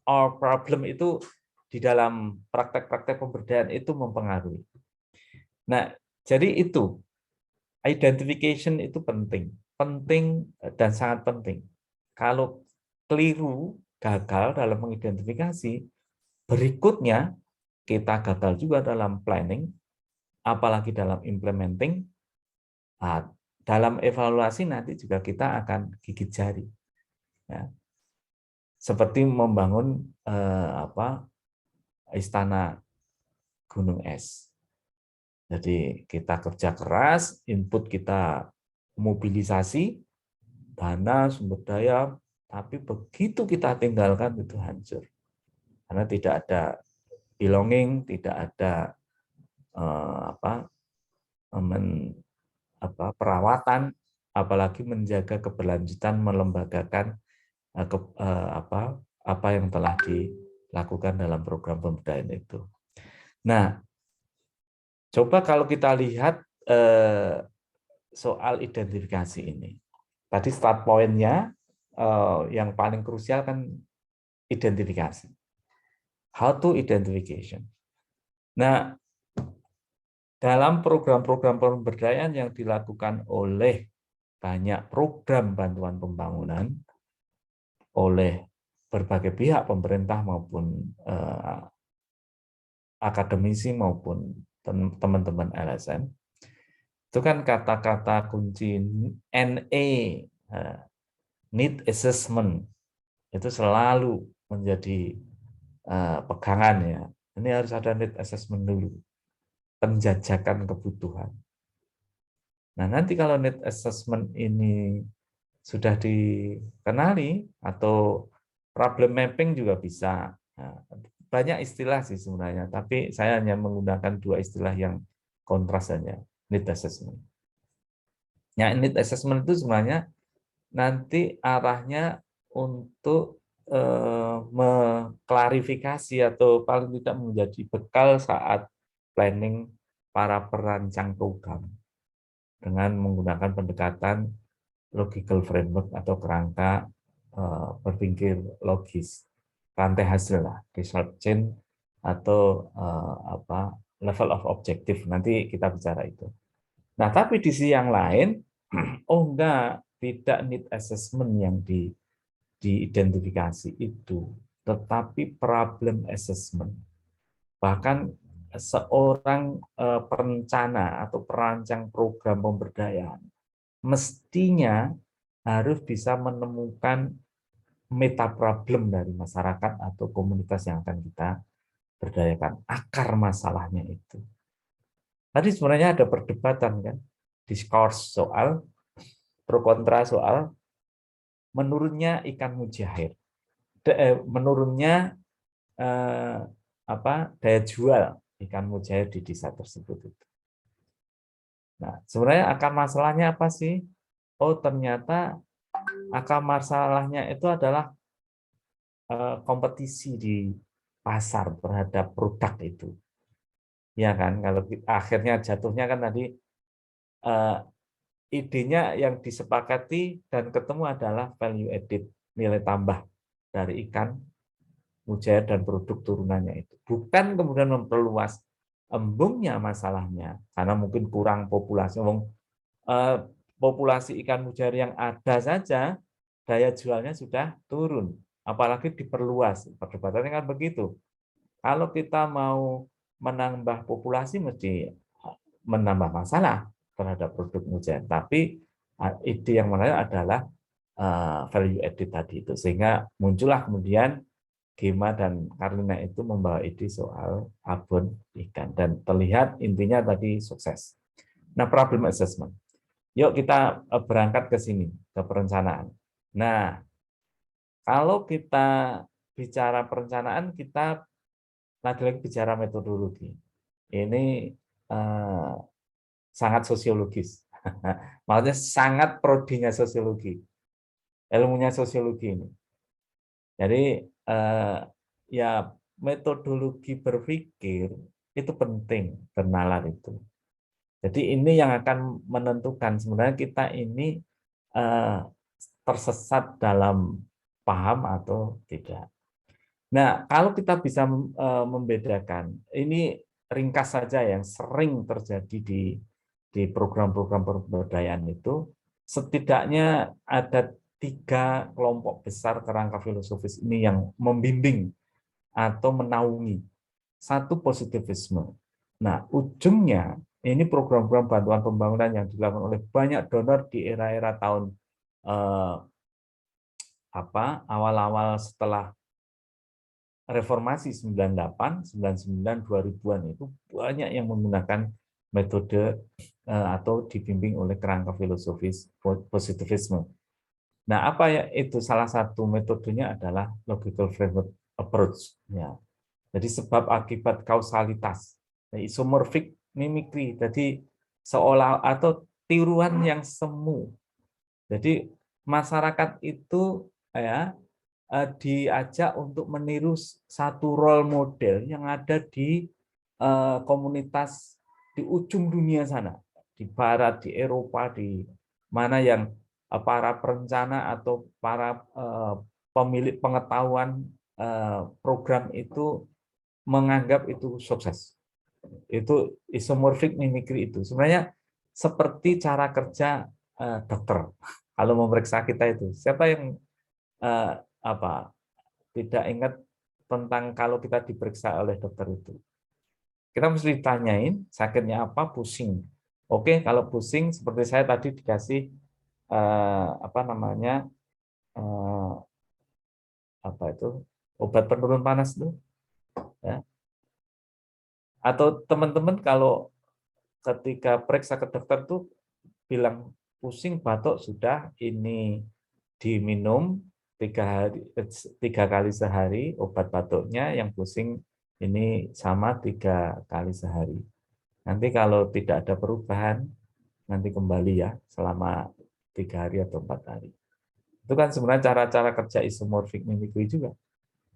or problem itu di dalam praktek-praktek pemberdayaan itu mempengaruhi. Nah, jadi itu identification itu penting dan sangat penting. Kalau keliru, gagal dalam mengidentifikasi, berikutnya kita gagal juga dalam planning, apalagi dalam implementing, dalam evaluasi nanti juga kita akan gigit jari. Ya. Seperti membangun istana gunung es. Jadi kita kerja keras, input kita mobilisasi, dana, sumber daya, tapi begitu kita tinggalkan itu hancur. Karena tidak ada belonging, tidak ada perawatan, apalagi menjaga keberlanjutan melembagakan apa yang telah dilakukan dalam program pemberdayaan itu. Nah, coba kalau kita lihat soal identifikasi ini. Tadi start point-nya yang paling krusial kan identifikasi. How to identification. Nah, dalam program-program pemberdayaan yang dilakukan oleh banyak program bantuan pembangunan oleh berbagai pihak, pemerintah maupun akademisi maupun teman-teman LSM, itu kan kata-kata kunci NA, need assessment, itu selalu menjadi pegangan ya. Ini harus ada need assessment dulu. Penjajakan kebutuhan. Nah, nanti kalau need assessment ini sudah dikenali atau problem mapping juga bisa. Nah, banyak istilah sih sebenarnya, tapi saya hanya menggunakan dua istilah yang kontras saja, need assessment. Nah, need assessment itu sebenarnya nanti arahnya untuk mengklarifikasi atau paling tidak menjadi bekal saat planning para perancang program dengan menggunakan pendekatan logical framework atau kerangka berpikir logis, rantai hasil lah, result chain atau level of objective. Nanti kita bicara itu. Nah, tapi di sisi yang lain, tidak need assessment yang diidentifikasi itu, tetapi problem assessment. Bahkan seorang perencana atau perancang program pemberdayaan mestinya harus bisa menemukan meta problem dari masyarakat atau komunitas yang akan kita berdayakan, akar masalahnya itu. Tadi sebenarnya ada perdebatan kan, diskurs soal pro kontra soal menurunnya ikan mujair, menurunnya daya jual ikan mujair di desa tersebut itu. Nah, sebenarnya akar masalahnya apa sih? Oh, ternyata akar masalahnya itu adalah kompetisi di pasar terhadap produk itu. Ya kan, kalau akhirnya jatuhnya kan tadi idenya yang disepakati dan ketemu adalah value added, nilai tambah dari ikan mujair dan produk turunannya itu. Bukan kemudian memperluas embungnya masalahnya, karena mungkin kurang populasi. Populasi ikan mujair yang ada saja, daya jualnya sudah turun. Apalagi diperluas. Perdebatannya kan begitu. Kalau kita mau menambah populasi, mesti menambah masalah terhadap produk mujair. Tapi ide yang menarik adalah value added tadi itu. Sehingga muncullah kemudian Gema dan Karlina itu membawa ide soal abon ikan dan terlihat intinya tadi sukses. Nah, problem assessment. Yuk kita berangkat ke sini, ke perencanaan. Nah, kalau kita bicara perencanaan, kita lagi-lagi bicara metodologi. Ini sangat sosiologis. Maksudnya sangat prodinya sosiologi. Ilmunya sosiologi ini. Jadi ya metodologi berpikir itu penting bernalar itu. Jadi ini yang akan menentukan sebenarnya kita ini tersesat dalam paham atau tidak. Nah, kalau kita bisa membedakan, ini ringkas saja yang sering terjadi di program-program pemberdayaan itu, setidaknya ada 3 kelompok besar kerangka filosofis ini yang membimbing atau menaungi. 1, positivisme. Nah, ujungnya ini program-program bantuan pembangunan yang dilakukan oleh banyak donor di era-era tahun awal-awal setelah reformasi 98, 99, 2000-an itu banyak yang menggunakan metode atau dibimbing oleh kerangka filosofis positivisme. Nah, apa ya itu? Salah satu metodenya adalah logical framework approach. Ya. Jadi sebab akibat kausalitas, isomorphic mimicry. Jadi seolah atau tiruan yang semu. Jadi masyarakat itu ya diajak untuk meniru satu role model yang ada di komunitas di ujung dunia sana, di barat, di Eropa, di mana yang para perencana atau para pemilik pengetahuan program itu menganggap itu sukses. Itu isomorphic mimicry itu sebenarnya seperti cara kerja dokter. Kalau memeriksa kita itu, siapa yang tidak ingat tentang kalau kita diperiksa oleh dokter itu? Kita mesti ditanyain sakitnya apa, pusing. Oke, kalau pusing seperti saya tadi dikasih obat penurun panas itu, ya. Atau teman-teman kalau ketika periksa ke dokter tuh bilang pusing, batuk, sudah ini diminum 3 kali sehari obat batuknya, yang pusing ini sama 3 kali sehari. Nanti kalau tidak ada perubahan, nanti kembali ya selama 3 hari atau 4 hari. Itu kan sebenarnya cara-cara kerja isomorphic mimicry juga.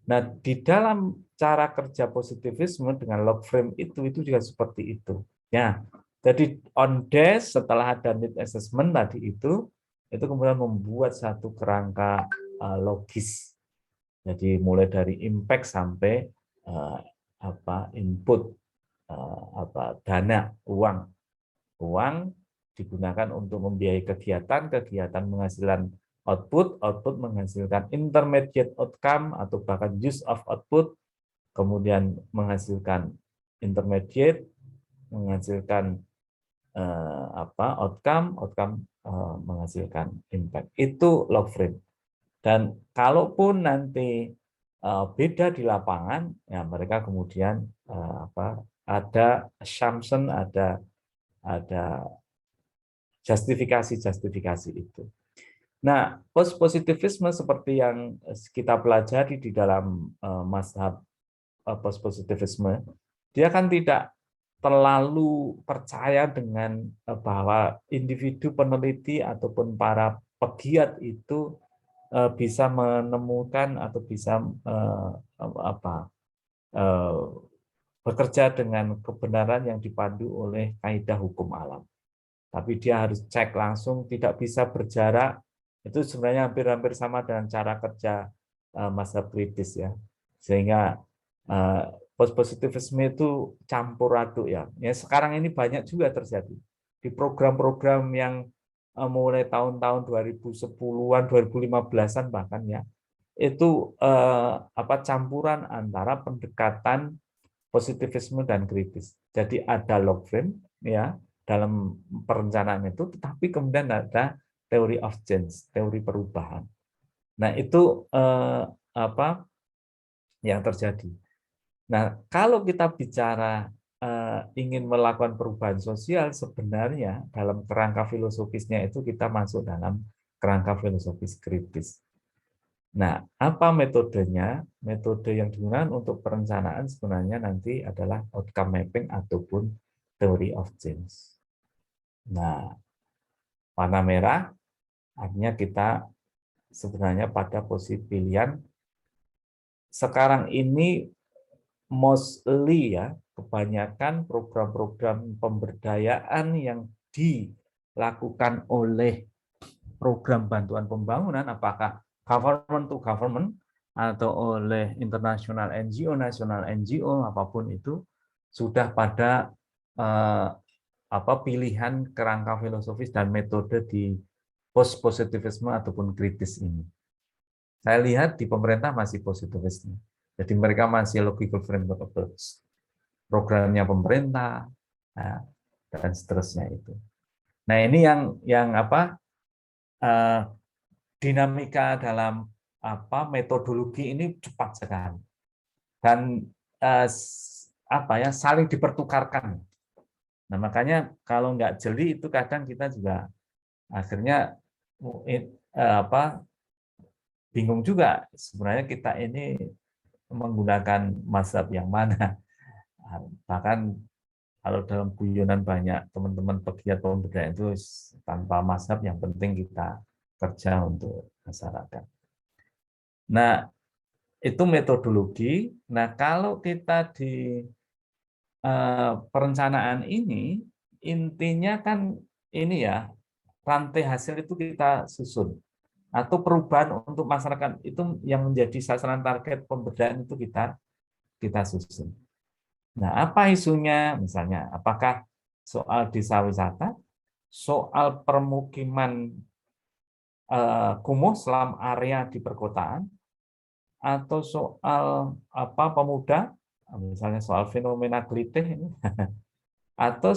Nah, di dalam cara kerja positivisme dengan log frame itu juga seperti itu. Ya, jadi on dash setelah ada need assessment tadi itu kemudian membuat satu kerangka logis. Jadi mulai dari impact sampai input, dana, uang digunakan untuk membiayai kegiatan menghasilkan output menghasilkan intermediate outcome atau bahkan use of output, kemudian menghasilkan intermediate, menghasilkan outcome menghasilkan impact. Itu log frame. Dan kalaupun nanti beda di lapangan, ya mereka kemudian ada assumption, ada justifikasi itu. Nah, post-positivisme seperti yang kita pelajari di dalam mazhab post-positivisme, dia kan tidak terlalu percaya dengan bahwa individu peneliti ataupun para pegiat itu bisa menemukan atau bisa bekerja dengan kebenaran yang dipandu oleh kaidah hukum alam. Tapi dia harus cek langsung, tidak bisa berjarak. Itu sebenarnya hampir-hampir sama dengan cara kerja mazhab kritis ya. Sehingga post-positivisme itu campur aduk ya. Sekarang ini banyak juga terjadi di program-program yang mulai tahun-tahun 2010-an, 2015-an bahkan ya. Itu campuran antara pendekatan positivisme dan kritis. Jadi ada log frame ya dalam perencanaan itu, tetapi kemudian ada teori of change, teori perubahan. Nah, itu yang terjadi. Nah, kalau kita bicara ingin melakukan perubahan sosial, sebenarnya dalam kerangka filosofisnya itu kita masuk dalam kerangka filosofis kritis. Nah, apa metodenya? Metode yang digunakan untuk perencanaan sebenarnya nanti adalah outcome mapping ataupun theory of change. Nah, warna merah artinya kita sebenarnya pada posisi pilihan sekarang ini mostly ya, kebanyakan program-program pemberdayaan yang dilakukan oleh program bantuan pembangunan, apakah government to government atau oleh international NGO, nasional NGO, apapun itu, sudah pada pilihan kerangka filosofis dan metode di post-positivisme ataupun kritis ini. Saya lihat di pemerintah masih positivisme. Jadi mereka masih logical framework approach. Programnya pemerintah, dan seterusnya itu. Nah ini yang dinamika dalam metodologi ini cepat sekali dan saling dipertukarkan. Nah makanya kalau nggak jeli itu kadang kita juga akhirnya bingung juga sebenarnya kita ini menggunakan mazhab yang mana. Bahkan kalau dalam guyonan banyak teman-teman pegiat pemberdayaan itu tanpa mazhab, yang penting kita kerja untuk masyarakat. Nah, itu metodologi. Nah, kalau kita di perencanaan ini, intinya kan ini ya, rantai hasil itu kita susun. Atau perubahan untuk masyarakat itu yang menjadi sasaran target pemberdayaan itu kita susun. Nah, apa isunya? Misalnya, apakah soal desa wisata, soal permukiman kumuh selam area di perkotaan, atau soal pemuda, misalnya soal fenomena gelitih ini, atau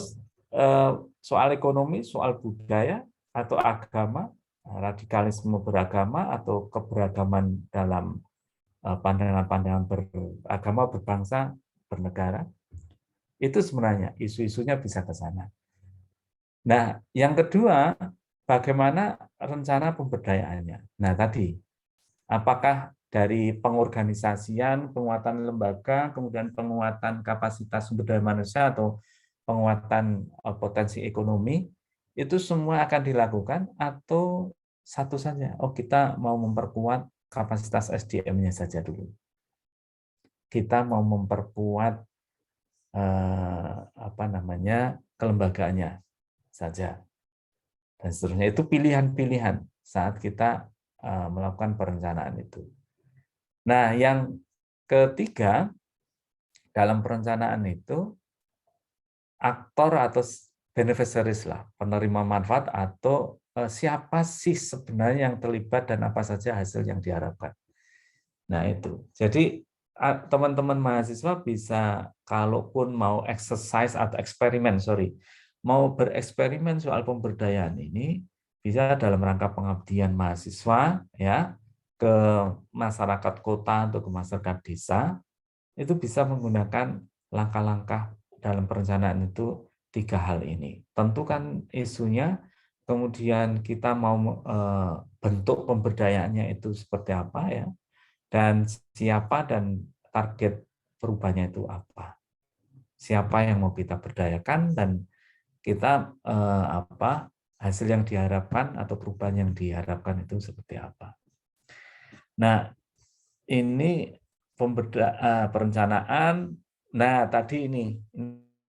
soal ekonomi, soal budaya, atau agama, radikalisme beragama, atau keberagaman dalam pandangan-pandangan beragama, berbangsa, bernegara. Itu sebenarnya isu-isunya bisa ke sana. Nah, yang kedua, bagaimana rencana pemberdayaannya? Nah, tadi, apakah dari pengorganisasian, penguatan lembaga, kemudian penguatan kapasitas sumber daya manusia, atau penguatan potensi ekonomi, itu semua akan dilakukan, atau satu saja, kita mau memperkuat kapasitas SDM-nya saja dulu. Kita mau memperkuat kelembagaannya saja. Dan seterusnya, itu pilihan-pilihan saat kita melakukan perencanaan itu. Nah, yang ketiga, dalam perencanaan itu, aktor atau beneficiaries lah, penerima manfaat atau siapa sih sebenarnya yang terlibat dan apa saja hasil yang diharapkan. Nah itu, jadi teman-teman mahasiswa bisa, kalaupun mau exercise atau eksperimen, mau bereksperimen soal pemberdayaan ini, bisa dalam rangka pengabdian mahasiswa ya ke masyarakat kota atau ke masyarakat desa, itu bisa menggunakan langkah-langkah dalam perencanaan itu 3 hal ini. Tentukan isunya, kemudian kita mau bentuk pemberdayaannya itu seperti apa ya, dan siapa dan target perubahannya itu apa. Siapa yang mau kita berdayakan dan kita hasil yang diharapkan atau perubahan yang diharapkan itu seperti apa. Nah, ini perencanaan. Nah, tadi ini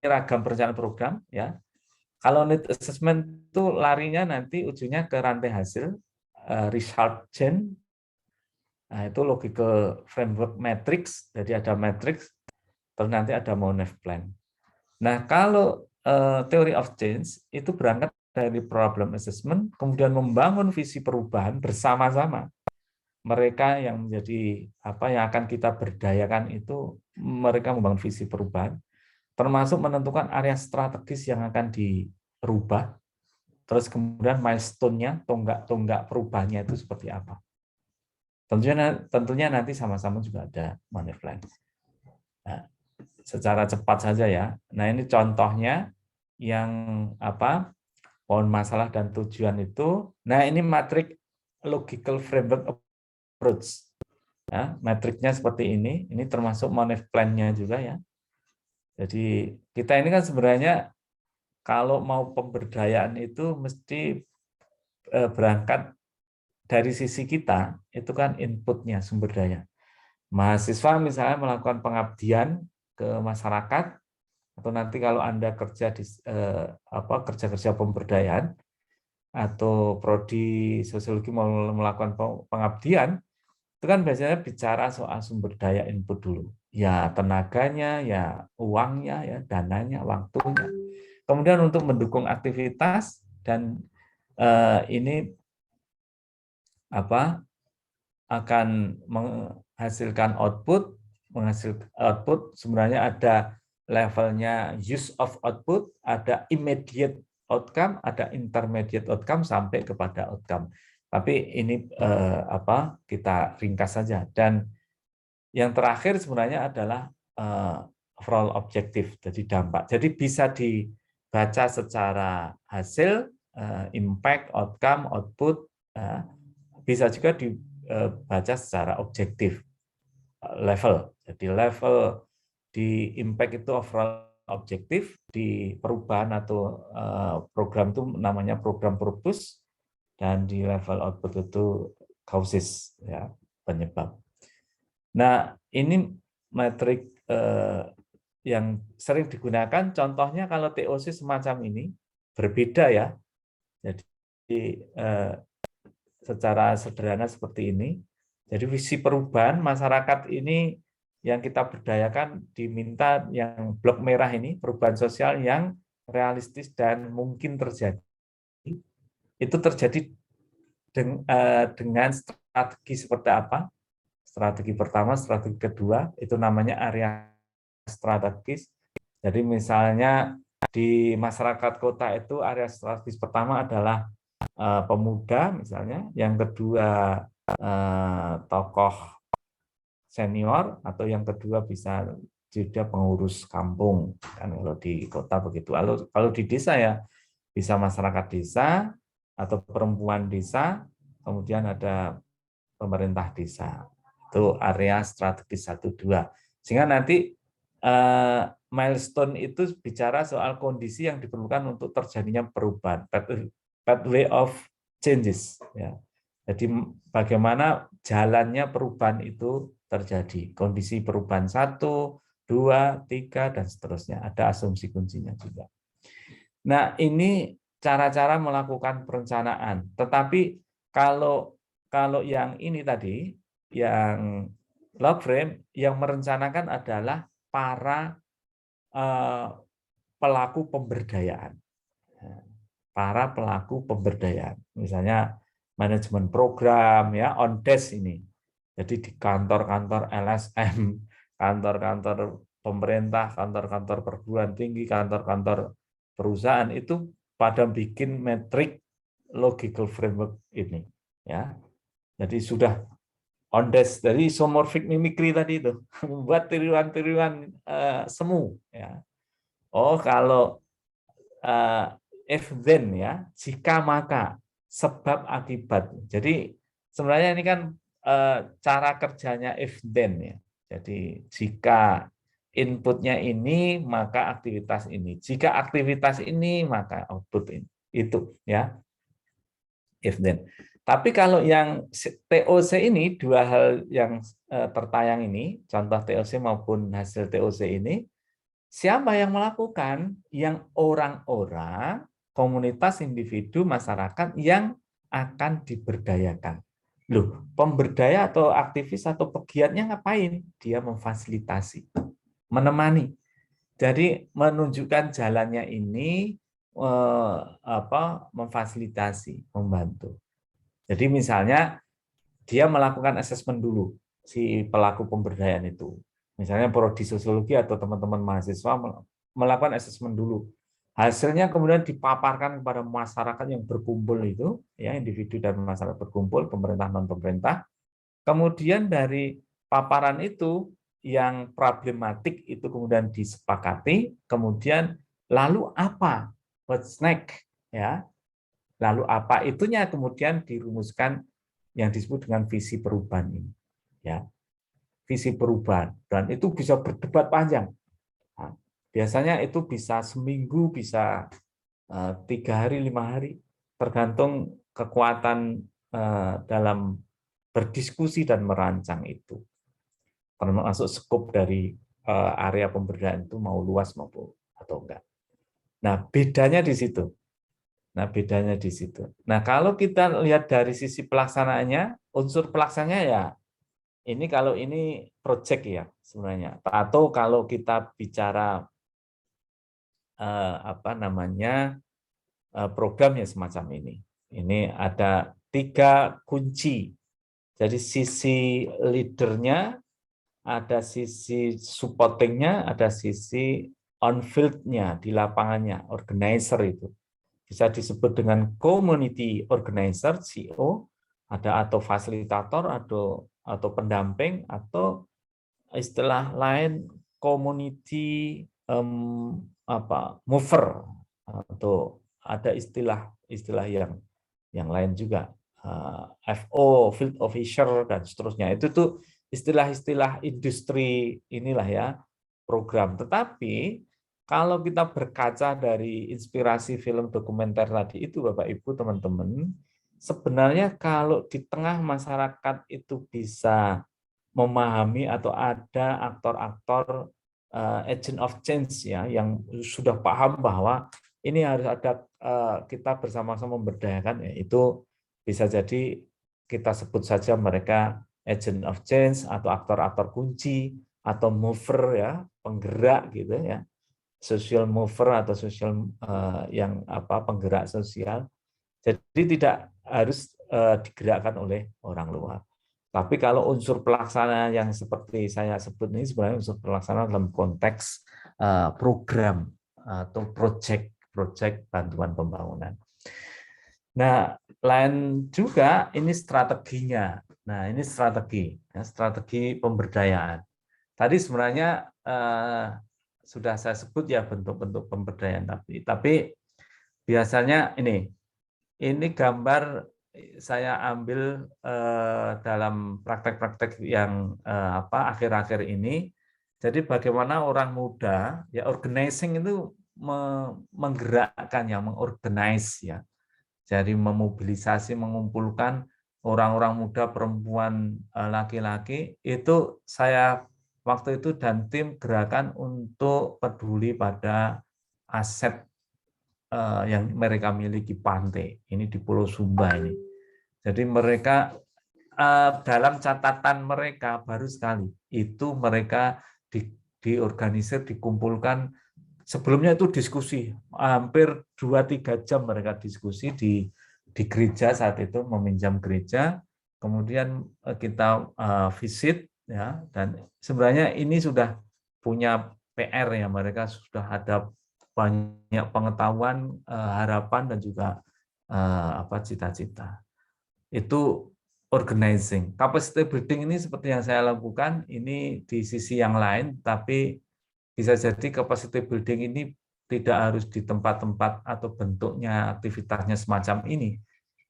ragam perencanaan program ya. Kalau need assessment itu larinya nanti ujungnya ke rantai hasil, result chain. Nah, itu logical framework matrix. Jadi ada matrix, terus nanti ada Monef plan. Nah, kalau theory of change itu berangkat dari problem assessment, kemudian membangun visi perubahan bersama-sama. Mereka yang menjadi yang akan kita berdayakan itu, mereka membangun visi perubahan, termasuk menentukan area strategis yang akan dirubah, terus kemudian milestone-nya, tonggak-tonggak perubahannya itu seperti apa. Tentunya nanti sama-sama juga ada money plan. Nah, secara cepat saja ya. Nah, ini contohnya yang apa? Pohon masalah dan tujuan itu. Nah, ini matrik logical framework approach. Ya, matriknya seperti ini. Ini termasuk money plan-nya juga ya. Jadi kita ini kan sebenarnya kalau mau pemberdayaan itu mesti berangkat dari sisi kita, itu kan inputnya sumber daya. Mahasiswa misalnya melakukan pengabdian ke masyarakat, atau nanti kalau Anda kerja di kerja-kerja pemberdayaan atau prodi sosiologi mau melakukan pengabdian, itu kan biasanya bicara soal sumber daya input dulu. Ya tenaganya, ya uangnya, ya dananya, waktunya. Kemudian untuk mendukung aktivitas dan ini akan menghasilkan output sebenarnya ada levelnya use of output, ada immediate outcome, ada intermediate outcome sampai kepada outcome. Tapi ini kita ringkas saja. Dan yang terakhir sebenarnya adalah overall objektif, jadi dampak. Jadi bisa dibaca secara hasil, impact, outcome, output, bisa juga dibaca secara objektif, level. Jadi level di impact itu overall objektif, di perubahan atau program itu namanya program purpose, dan di level output itu causes, ya, penyebab. Nah, ini metrik yang sering digunakan, contohnya kalau TOC semacam ini, berbeda ya. Jadi secara sederhana seperti ini. Jadi visi perubahan masyarakat ini yang kita berdayakan diminta yang blok merah ini, perubahan sosial yang realistis dan mungkin terjadi. Itu terjadi dengan strategi seperti apa? Strategi pertama, strategi kedua, itu namanya area strategis. Jadi misalnya di masyarakat kota itu area strategis pertama adalah pemuda misalnya, yang kedua tokoh senior, atau yang kedua bisa juga pengurus kampung, kan kalau di kota begitu. Kalau di desa ya bisa masyarakat desa atau perempuan desa, kemudian ada pemerintah desa. Itu area strategis 1-2. Sehingga nanti milestone itu bicara soal kondisi yang diperlukan untuk terjadinya perubahan, pathway of changes. Ya. Jadi bagaimana jalannya perubahan itu terjadi, kondisi perubahan 1, 2, 3, dan seterusnya. Ada asumsi kuncinya juga. Nah, ini cara-cara melakukan perencanaan. Tetapi kalau yang ini tadi, yang log frame, yang merencanakan adalah para pelaku pemberdayaan. Para pelaku pemberdayaan. Misalnya manajemen program, ya, on desk ini. Jadi di kantor-kantor LSM, kantor-kantor pemerintah, kantor-kantor perguruan tinggi, kantor-kantor perusahaan itu pada bikin metrik logical framework ini, ya. Jadi sudah on desk, dari isomorphic mimicry tadi itu membuat tiruan-tiruan semu, ya. Oh, kalau if then, ya, jika maka, sebab akibat. Jadi sebenarnya ini kan cara kerjanya if then, ya. Jadi jika inputnya ini maka aktivitas ini, jika aktivitas ini maka output ini, itu ya if then. Tapi kalau yang TOC ini, dua hal yang tertayang ini, contoh TOC maupun hasil TOC ini, siapa yang melakukan? Yang orang-orang, komunitas, individu, masyarakat yang akan diberdayakan. Loh, pemberdaya atau aktivis atau pegiatnya ngapain? Dia memfasilitasi, menemani. Jadi menunjukkan jalannya ini, memfasilitasi, membantu. Jadi misalnya dia melakukan asesmen dulu, si pelaku pemberdayaan itu. Misalnya prodi sosiologi atau teman-teman mahasiswa melakukan asesmen dulu. Hasilnya kemudian dipaparkan kepada masyarakat yang berkumpul itu, ya, individu dan masyarakat berkumpul, pemerintah non pemerintah. Kemudian dari paparan itu yang problematik itu kemudian disepakati, kemudian lalu apa? What's next? Ya. Lalu apa itunya kemudian dirumuskan yang disebut dengan visi perubahan ini. Ya. Visi perubahan, dan itu bisa berdebat panjang. Nah, biasanya itu bisa seminggu, bisa 3 hari, 5 hari, tergantung kekuatan dalam berdiskusi dan merancang itu. Termasuk skop dari area pemberdayaan itu mau luas maupun atau enggak. Nah, bedanya di situ. Nah, kalau kita lihat dari sisi pelaksanaannya, unsur pelaksananya ya ini kalau ini project ya sebenarnya. Atau kalau kita bicara programnya semacam ini. Ini ada 3 kunci. Jadi sisi leadernya, ada sisi supportingnya, ada sisi on-field-nya, di lapangannya, organizer itu. Bisa disebut dengan community organizer, CO, ada atau fasilitator, atau pendamping, atau istilah lain community mover, atau ada istilah yang lain juga, FO, field officer, dan seterusnya. Itu tuh istilah-istilah industri inilah ya, program. Tetapi kalau kita berkaca dari inspirasi film dokumenter tadi itu, Bapak Ibu, teman-teman, sebenarnya kalau di tengah masyarakat itu bisa memahami atau ada aktor-aktor agent of change ya, yang sudah paham bahwa ini harus ada kita bersama-sama memberdayakan, ya, itu bisa jadi kita sebut saja mereka agent of change atau aktor-aktor kunci atau mover ya, penggerak gitu ya, social mover atau social penggerak sosial. Jadi tidak harus digerakkan oleh orang luar. Tapi kalau unsur pelaksana yang seperti saya sebut ini sebenarnya unsur pelaksana dalam konteks program atau project bantuan pembangunan. Nah, lain juga ini strateginya. Nah, ini strategi pemberdayaan. Tadi sebenarnya sudah saya sebut ya bentuk-bentuk pemberdayaan, tapi biasanya ini gambar saya ambil dalam praktek-praktek yang akhir-akhir ini. Jadi bagaimana orang muda ya, organizing itu menggerakkan ya, mengorganize ya. Jadi memobilisasi, mengumpulkan orang-orang muda, perempuan, laki-laki, itu saya waktu itu dan tim gerakan untuk peduli pada aset yang mereka miliki, pantai ini di Pulau Sumba ini. Jadi mereka dalam catatan mereka baru sekali itu mereka diorganisir, dikumpulkan. Sebelumnya itu diskusi hampir 2-3 jam mereka diskusi di gereja saat itu, meminjam gereja. Kemudian kita visit ya, dan sebenarnya ini sudah punya PR ya, mereka sudah ada banyak pengetahuan, harapan, dan juga cita-cita. Itu organizing. Capacity building ini seperti yang saya lakukan ini di sisi yang lain, tapi bisa jadi capacity building ini tidak harus di tempat-tempat atau bentuknya aktivitasnya semacam ini.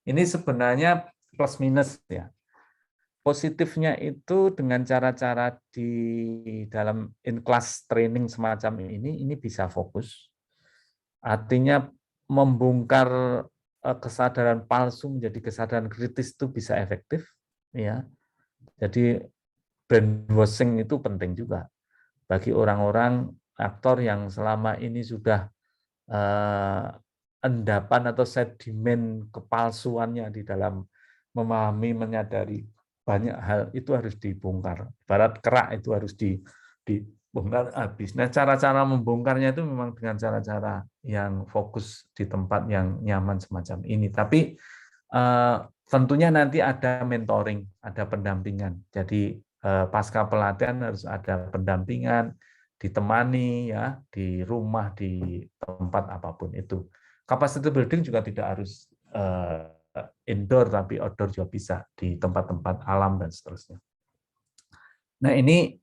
Ini sebenarnya plus minus ya. Positifnya itu dengan cara-cara di dalam in-class training semacam ini bisa fokus. Artinya membongkar kesadaran palsu menjadi kesadaran kritis itu bisa efektif ya. Jadi brainwashing itu penting juga bagi orang-orang aktor yang selama ini sudah endapan atau sedimen kepalsuannya di dalam memahami, menyadari banyak hal itu harus dibongkar. Ibarat kerak itu harus dibongkar habis. Nah, cara-cara membongkarnya itu memang dengan cara-cara yang fokus di tempat yang nyaman semacam ini. Tapi tentunya nanti ada mentoring, ada pendampingan. Jadi pasca pelatihan harus ada pendampingan, ditemani ya, di rumah, di tempat apapun itu. Capacity building juga tidak harus indoor, tapi outdoor juga bisa di tempat-tempat alam dan seterusnya. Nah, ini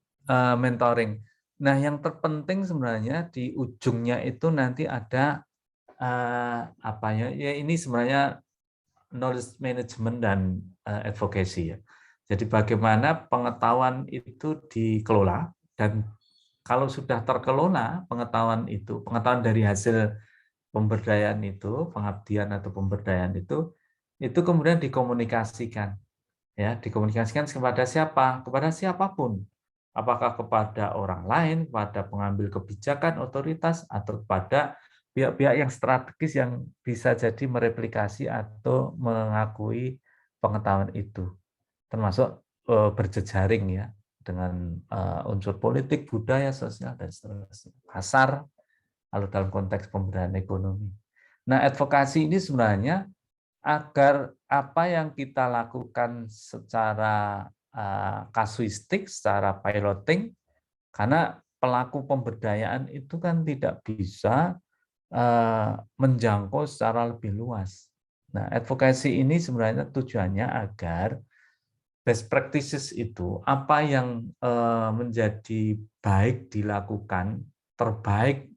mentoring. Nah, yang terpenting sebenarnya di ujungnya itu nanti ada apa ya? Ya ini sebenarnya knowledge management dan advocacy ya. Jadi bagaimana pengetahuan itu dikelola, dan kalau sudah terkelola pengetahuan dari hasil pemberdayaan itu, pengabdian atau pemberdayaan itu kemudian dikomunikasikan. Ya, dikomunikasikan kepada siapa? Kepada siapapun. Apakah kepada orang lain, kepada pengambil kebijakan, otoritas, atau kepada pihak-pihak yang strategis yang bisa jadi mereplikasi atau mengakui pengetahuan itu. Termasuk berjejaring ya, dengan unsur politik, budaya, sosial, dan seterusnya. Pasar, lalu dalam konteks pemberdayaan ekonomi. Nah, advokasi ini sebenarnya agar apa yang kita lakukan secara kasuistik, secara piloting, karena pelaku pemberdayaan itu kan tidak bisa menjangkau secara lebih luas. Nah, advokasi ini sebenarnya tujuannya agar best practices itu, apa yang menjadi baik dilakukan, terbaik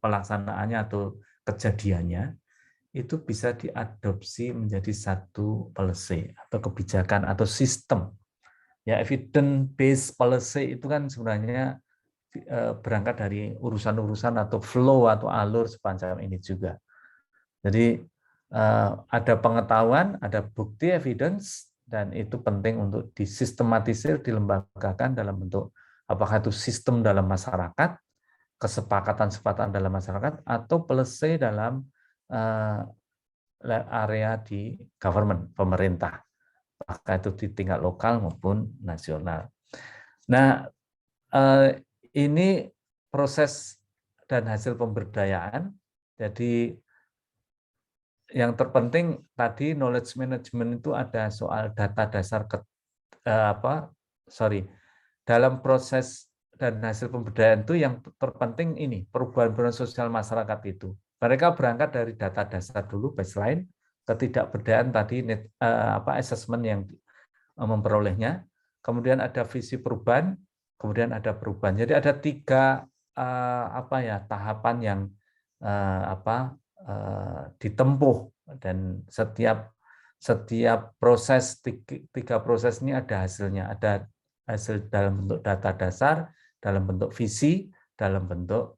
pelaksanaannya atau kejadiannya, itu bisa diadopsi menjadi satu policy atau kebijakan atau sistem. Ya, evidence based policy itu kan sebenarnya berangkat dari urusan-urusan atau flow atau alur semacam ini juga. Jadi ada pengetahuan, ada bukti evidence, dan itu penting untuk disistematisir, dilembagakan dalam bentuk apakah itu sistem dalam masyarakat, kesepakatan-kesepakatan dalam masyarakat, atau policy dalam area di government, pemerintah, apakah itu di tingkat lokal maupun nasional. Nah, ini proses dan hasil pemberdayaan. Jadi yang terpenting tadi knowledge management itu ada soal data dasar dalam proses dan hasil pemberdayaan itu yang terpenting ini perubahan sosial masyarakat itu. Mereka berangkat dari data dasar dulu, baseline, ketidakberdayaan tadi assessment yang memperolehnya, kemudian ada visi perubahan, kemudian ada perubahan. Jadi ada 3 tahapan yang ditempuh, dan setiap proses 3 proses ini ada hasilnya, ada hasil dalam bentuk data dasar, dalam bentuk visi, dalam bentuk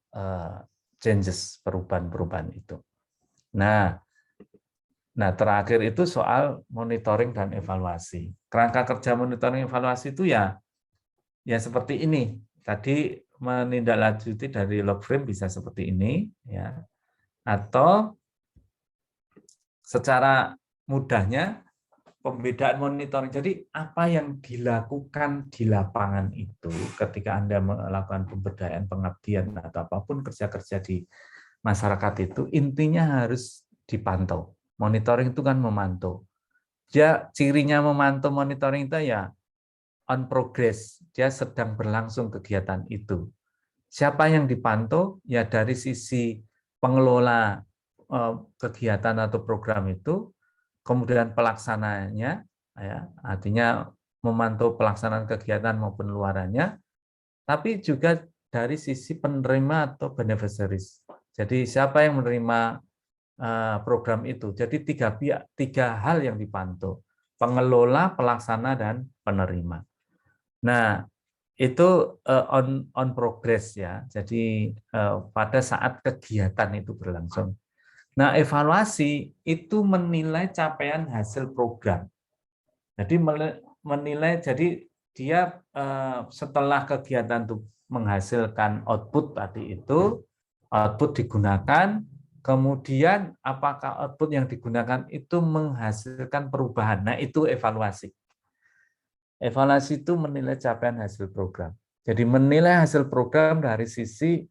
changes, perubahan-perubahan itu. Nah, terakhir itu soal monitoring dan evaluasi. Kerangka kerja monitoring evaluasi itu ya seperti ini. Tadi menindaklanjuti dari log frame bisa seperti ini, ya. Atau secara mudahnya pembedaan monitoring. Jadi apa yang dilakukan di lapangan itu ketika Anda melakukan pemberdayaan, pengabdian, atau apapun kerja-kerja di masyarakat itu intinya harus dipantau. Monitoring itu kan memantau. Cirinya memantau monitoring itu ya on progress, dia sedang berlangsung kegiatan itu. Siapa yang dipantau? Ya dari sisi pengelola kegiatan atau program itu, kemudian pelaksananya, ya, artinya memantau pelaksanaan kegiatan maupun luarannya, tapi juga dari sisi penerima atau beneficiaries. Jadi siapa yang menerima program itu? Jadi 3 hal yang dipantau: pengelola, pelaksana, dan penerima. Nah, itu on progress ya. Jadi pada saat kegiatan itu berlangsung. Nah, evaluasi itu menilai capaian hasil program. Jadi menilai, jadi dia setelah kegiatan itu menghasilkan output tadi itu, output digunakan, kemudian apakah output yang digunakan itu menghasilkan perubahan. Nah, itu evaluasi. Evaluasi itu menilai capaian hasil program. Jadi menilai hasil program dari sisi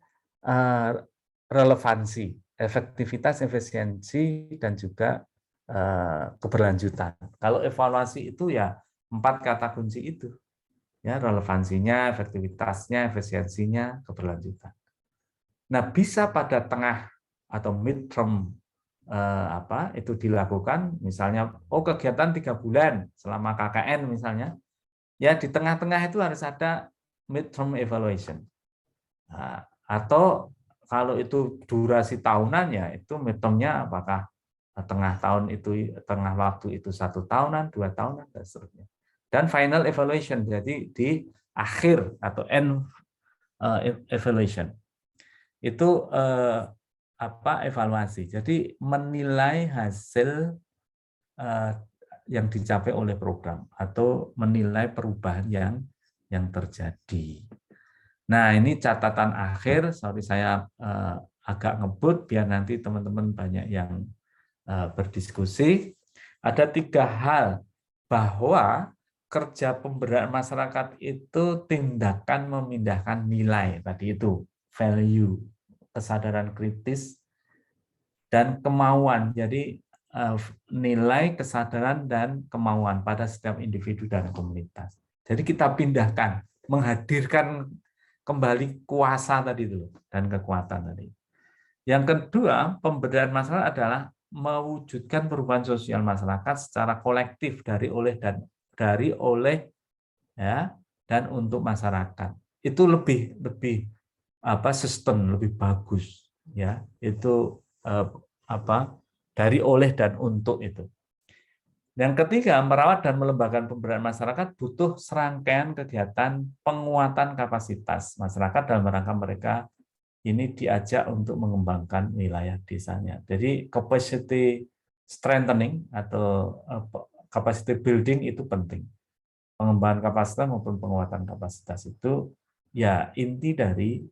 relevansi, efektivitas, efisiensi, dan juga keberlanjutan. Kalau evaluasi itu ya 4 kata kunci itu, ya, relevansinya, efektivitasnya, efisiensinya, keberlanjutan. Nah, bisa pada tengah atau mid-term itu dilakukan, misalnya kegiatan 3 bulan selama KKN misalnya, ya di tengah-tengah itu harus ada midterm evaluation. Nah, atau kalau itu durasi tahunan, ya itu midterm-nya apakah tengah waktu itu 1 tahunan, 2 tahunan, dan seterusnya. Dan final evaluation, jadi di akhir atau end evaluation itu evaluasi. Jadi menilai hasil yang dicapai oleh program atau menilai perubahan yang terjadi. Nah, ini catatan akhir. Sorry saya agak ngebut biar nanti teman-teman banyak yang berdiskusi. Ada 3 hal bahwa kerja pemberdayaan masyarakat itu tindakan memindahkan nilai tadi itu, value, kesadaran kritis, dan kemauan. Jadi nilai, kesadaran, dan kemauan pada setiap individu dan komunitas. Jadi kita pindahkan, menghadirkan kembali kuasa tadi itu dan kekuatan tadi. Yang kedua, pemberdayaan masyarakat adalah mewujudkan perubahan sosial masyarakat secara kolektif dari oleh dan untuk masyarakat. Itu lebih sustain, lebih bagus, ya. Itu dari oleh dan untuk itu. Yang ketiga, merawat dan melembagakan pemberdayaan masyarakat butuh serangkaian kegiatan penguatan kapasitas masyarakat dalam rangka mereka ini diajak untuk mengembangkan wilayah desanya. Jadi capacity strengthening atau capacity building itu penting. Pengembangan kapasitas maupun penguatan kapasitas itu ya inti dari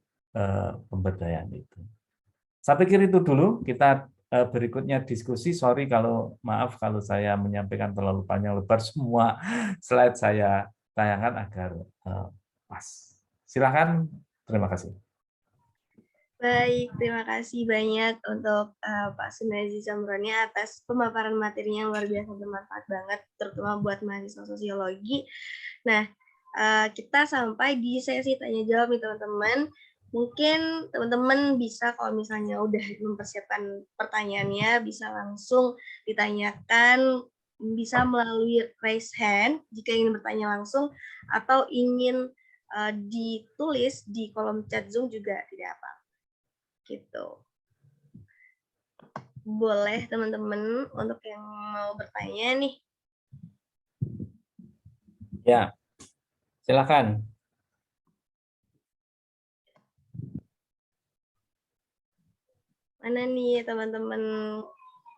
pemberdayaan itu. Saya pikir itu dulu. Kita berikutnya diskusi. Sorry maaf kalau saya menyampaikan terlalu panjang lebar, semua slide saya tayangkan agar pas. Silakan. Terima kasih. Baik, terima kasih banyak untuk Pak Sunarji Zamroni atas pemaparan materinya yang luar biasa bermanfaat banget, terutama buat mahasiswa sosiologi. Nah, kita sampai di sesi tanya jawab nih teman-teman. Mungkin teman-teman bisa kalau misalnya udah mempersiapkan pertanyaannya, bisa langsung ditanyakan, bisa melalui raise hand jika ingin bertanya langsung, atau ingin ditulis di kolom chat Zoom juga tidak apa. Gitu. Boleh teman-teman untuk yang mau bertanya nih. Ya, silakan. Mana nih teman-teman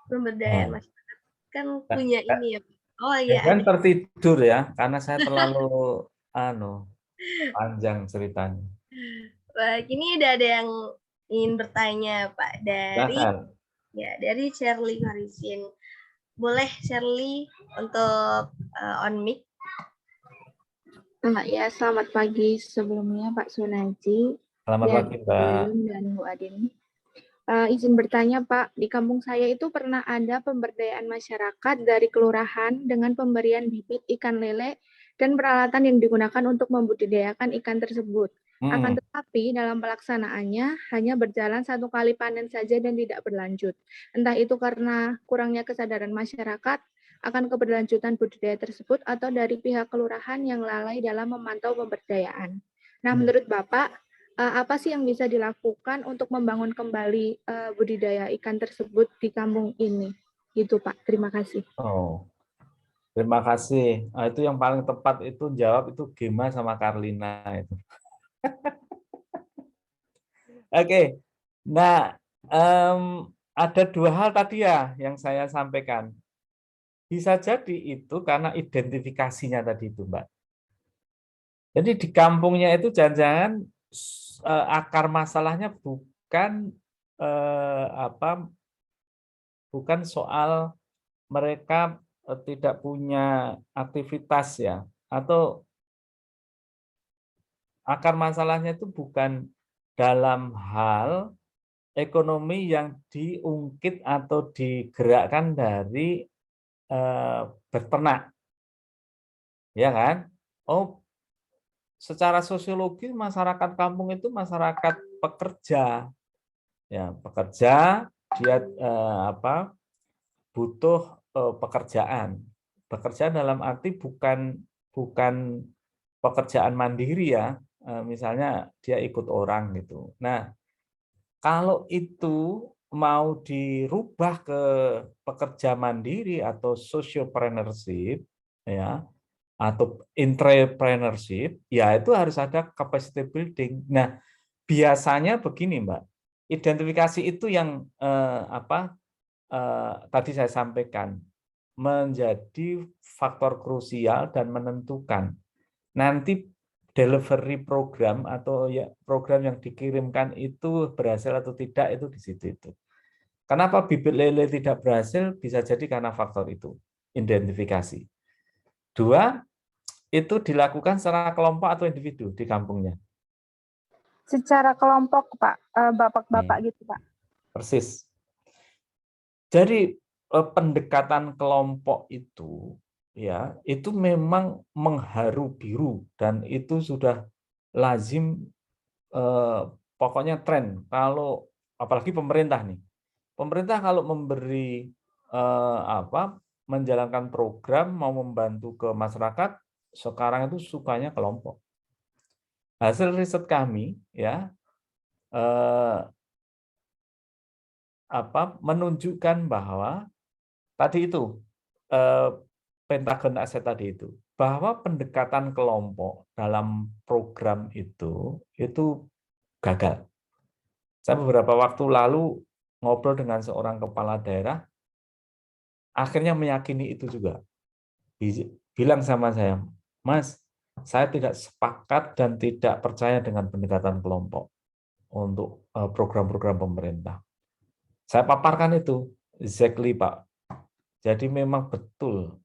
pemberdayaan masyarakat kan punya ini ya. Oh iya. Kan tertidur ya, karena saya terlalu panjang ceritanya. Baik, ini udah ada yang ingin bertanya Pak dari Shirley Marisin. Boleh Shirley untuk on mic? Ya, selamat pagi sebelumnya Pak Sunarji. Selamat pagi Mbak. Dan Bu Adin. Izin bertanya Pak, di kampung saya itu pernah ada pemberdayaan masyarakat dari kelurahan dengan pemberian bibit ikan lele dan peralatan yang digunakan untuk membudidayakan ikan tersebut. Akan tetapi dalam pelaksanaannya hanya berjalan 1 kali panen saja dan tidak berlanjut. Entah itu karena kurangnya kesadaran masyarakat akan keberlanjutan budidaya tersebut atau dari pihak kelurahan yang lalai dalam memantau pemberdayaan. Nah, menurut Bapak, apa sih yang bisa dilakukan untuk membangun kembali budidaya ikan tersebut di kampung ini? Gitu Pak, terima kasih. Terima kasih. Itu yang paling tepat itu jawab itu Gema sama Karlina itu. Oke. Nah, ada 2 hal tadi ya yang saya sampaikan. Bisa jadi itu karena identifikasinya tadi itu, Mbak. Jadi di kampungnya itu jangan-jangan akar masalahnya bukan bukan soal mereka tidak punya aktivitas ya, atau akar masalahnya itu bukan dalam hal ekonomi yang diungkit atau digerakkan dari berternak, ya kan? Secara sosiologi masyarakat kampung itu masyarakat pekerja, ya pekerja dia butuh pekerjaan. Pekerjaan dalam arti bukan pekerjaan mandiri ya, misalnya dia ikut orang gitu. Nah, kalau itu mau dirubah ke pekerja mandiri atau sociopreneurship ya, atau entrepreneurship, ya itu harus ada capacity building. Nah, biasanya begini, Mbak. Identifikasi itu yang tadi saya sampaikan menjadi faktor krusial dan menentukan nanti delivery program atau ya program yang dikirimkan itu berhasil atau tidak, itu di situ itu. Kenapa bibit lele tidak berhasil? Bisa jadi karena faktor itu, identifikasi. 2, itu dilakukan secara kelompok atau individu di kampungnya. Secara kelompok, Pak, bapak-bapak gitu, Pak. Persis. Jadi pendekatan kelompok itu ya, itu memang mengharu biru dan itu sudah lazim, pokoknya tren. Kalau apalagi pemerintah nih. Pemerintah kalau memberi menjalankan program mau membantu ke masyarakat, sekarang itu sukanya kelompok. Hasil riset kami ya menunjukkan bahwa tadi itu Pentagon Asset tadi itu, bahwa pendekatan kelompok dalam program itu gagal. Saya beberapa waktu lalu ngobrol dengan seorang kepala daerah, akhirnya meyakini itu juga. Bilang sama saya, Mas, saya tidak sepakat dan tidak percaya dengan pendekatan kelompok untuk program-program pemerintah. Saya paparkan itu, exactly Pak. Jadi memang betul.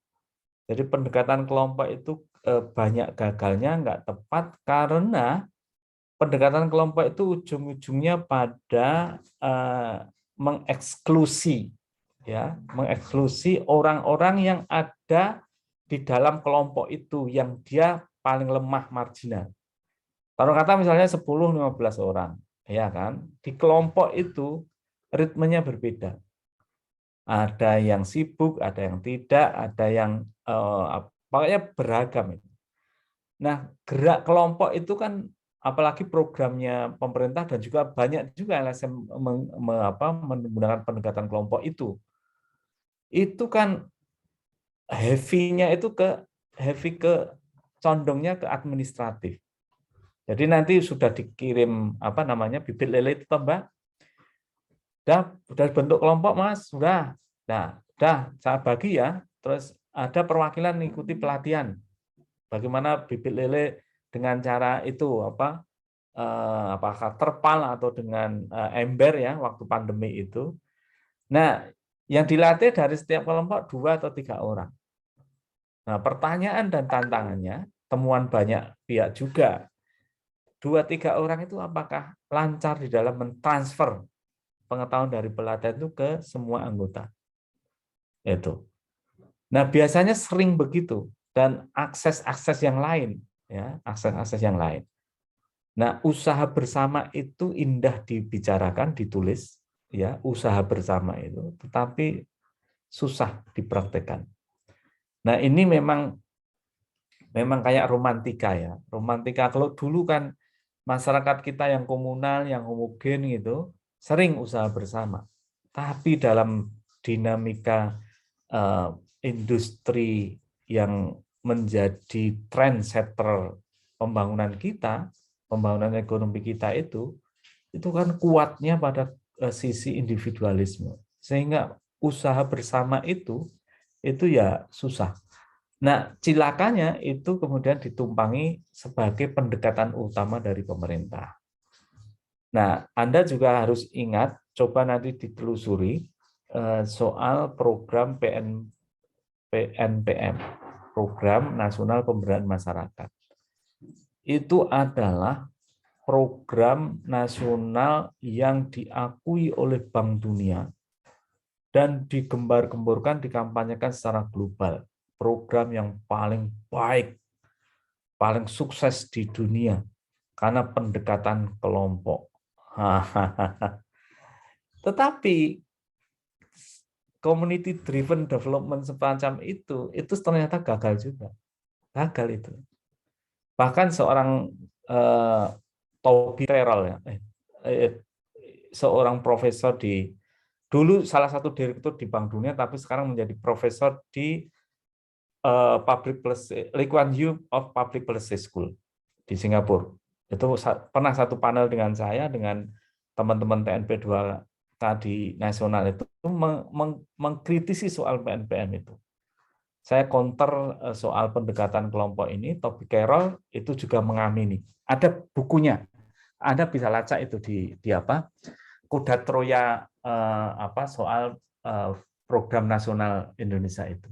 Jadi pendekatan kelompok itu banyak gagalnya, nggak tepat karena pendekatan kelompok itu ujung-ujungnya pada mengeksklusi, ya, mengeksklusi orang-orang yang ada di dalam kelompok itu yang dia paling lemah marginal. Taruh kata misalnya 10-15 orang, ya kan? Di kelompok itu ritmenya berbeda. Ada yang sibuk, ada yang tidak, ada yang pokoknya beragam. Nah, gerak kelompok itu kan apalagi programnya pemerintah dan juga banyak juga LSM menggunakan pendekatan kelompok itu kan heavy-nya itu condongnya ke administratif. Jadi nanti sudah dikirim bibit lele itu, Mbak. Udah bentuk kelompok, Mas, sudah. Nah, saya bagi ya. Terus ada perwakilan mengikuti pelatihan. Bagaimana bibit lele dengan cara itu apakah terpal atau dengan ember ya waktu pandemi itu. Nah, yang dilatih dari setiap kelompok 2 atau 3 orang. Nah, pertanyaan dan tantangannya, temuan banyak pihak juga. 2-3 orang itu apakah lancar di dalam mentransfer pengetahuan dari pelatihan itu ke semua anggota. Itu. Nah, biasanya sering begitu dan akses-akses yang lain, ya, akses-akses yang lain. Nah, usaha bersama itu indah dibicarakan, ditulis, ya, usaha bersama itu, tetapi susah dipraktekkan. Nah, ini memang kayak romantika ya. Romantika kalau dulu kan masyarakat kita yang komunal, yang homogen gitu, sering usaha bersama. Tapi dalam dinamika industri yang menjadi trendsetter pembangunan kita, pembangunan ekonomi kita itu kan kuatnya pada sisi individualisme. Sehingga usaha bersama itu ya susah. Nah, cilakanya itu kemudian ditumpangi sebagai pendekatan utama dari pemerintah. Nah, Anda juga harus ingat, coba nanti ditelusuri soal program PNPM, Program Nasional Pemberdayaan Masyarakat. Itu adalah program nasional yang diakui oleh Bank Dunia dan digembar-gemborkan, dikampanyekan secara global. Program yang paling baik, paling sukses di dunia karena pendekatan kelompok. Tetapi community driven development semacam itu ternyata gagal juga. Gagal itu. Bahkan seorang Toby Terrell ya, seorang profesor dulu salah satu direktur di Bank Dunia, tapi sekarang menjadi profesor di Lee Kuan Yew of Public Policy School di Singapura. Itu pernah satu panel dengan saya, dengan teman-teman TNP 2K di nasional itu mengkritisi soal PNPM itu. Saya counter soal pendekatan kelompok ini. Toby Carroll itu juga mengamini. Ada bukunya, Anda bisa lacak itu di apa? Kuda Troya soal program nasional Indonesia itu.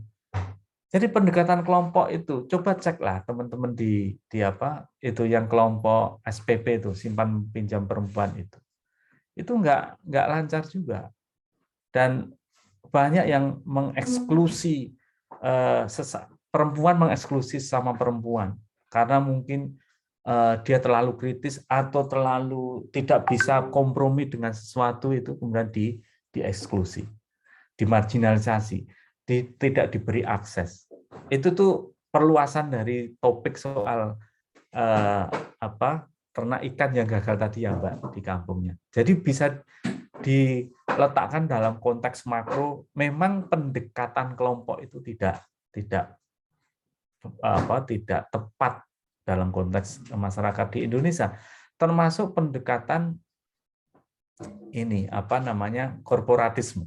Jadi pendekatan kelompok itu coba ceklah teman-teman di apa itu yang kelompok SPP itu, simpan pinjam perempuan itu nggak lancar juga, dan banyak yang mengeksklusi perempuan, mengeksklusi sama perempuan karena mungkin dia terlalu kritis atau terlalu tidak bisa kompromi dengan sesuatu, itu kemudian dieksklusi, dimarginalisasi, tidak diberi akses. Itu tuh perluasan dari topik soal ternak ikan yang gagal tadi ya Mbak di kampungnya. Jadi bisa diletakkan dalam konteks makro. Memang pendekatan kelompok itu tidak tepat dalam konteks masyarakat di Indonesia, termasuk pendekatan ini korporatisme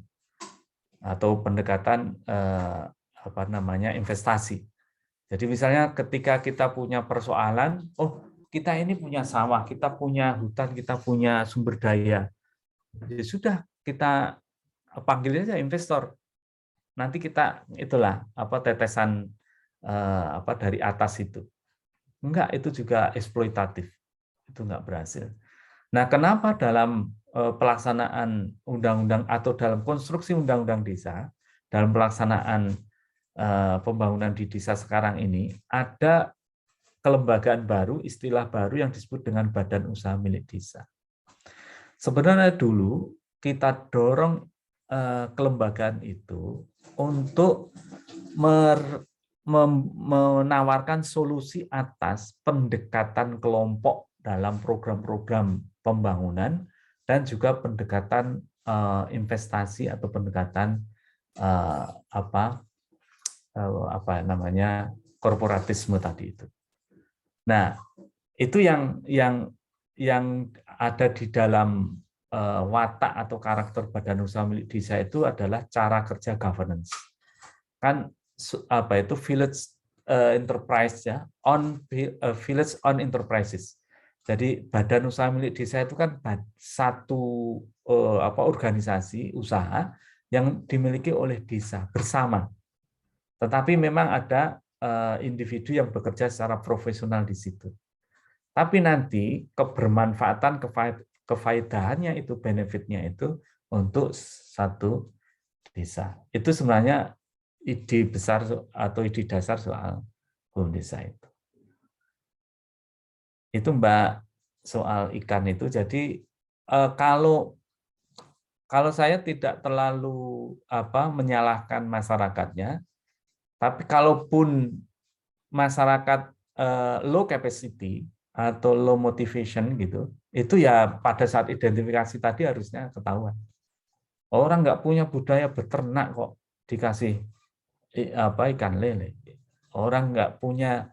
atau pendekatan investasi. Jadi misalnya ketika kita punya persoalan, kita ini punya sawah, kita punya hutan, kita punya sumber daya, ya sudah kita panggil aja investor. Nanti kita itulah tetesan dari atas itu. Enggak, itu juga eksploitatif. Itu enggak berhasil. Nah, kenapa dalam pelaksanaan undang-undang atau dalam konstruksi undang-undang desa, dalam pelaksanaan pembangunan di desa sekarang ini ada kelembagaan baru, istilah baru yang disebut dengan badan usaha milik desa. Sebenarnya dulu kita dorong kelembagaan itu untuk menawarkan solusi atas pendekatan kelompok dalam program-program pembangunan dan juga pendekatan investasi atau pendekatan korporatisme tadi itu. Nah, itu yang ada di dalam watak atau karakter badan usaha milik desa itu adalah cara kerja governance. Kan village enterprise ya, village on enterprises. Jadi badan usaha milik desa itu kan satu organisasi usaha yang dimiliki oleh desa bersama. Tetapi memang ada individu yang bekerja secara profesional di situ. Tapi nanti kebermanfaatan, kefaedahannya itu, benefitnya itu untuk satu desa. Itu sebenarnya ide besar atau ide dasar soal hukum desa itu. Itu Mbak soal ikan itu. Jadi kalau saya tidak terlalu menyalahkan masyarakatnya, tapi kalaupun masyarakat low capacity atau low motivation gitu, itu ya pada saat identifikasi tadi harusnya ketahuan. Orang nggak punya budaya beternak kok dikasih ikan lele. Orang nggak punya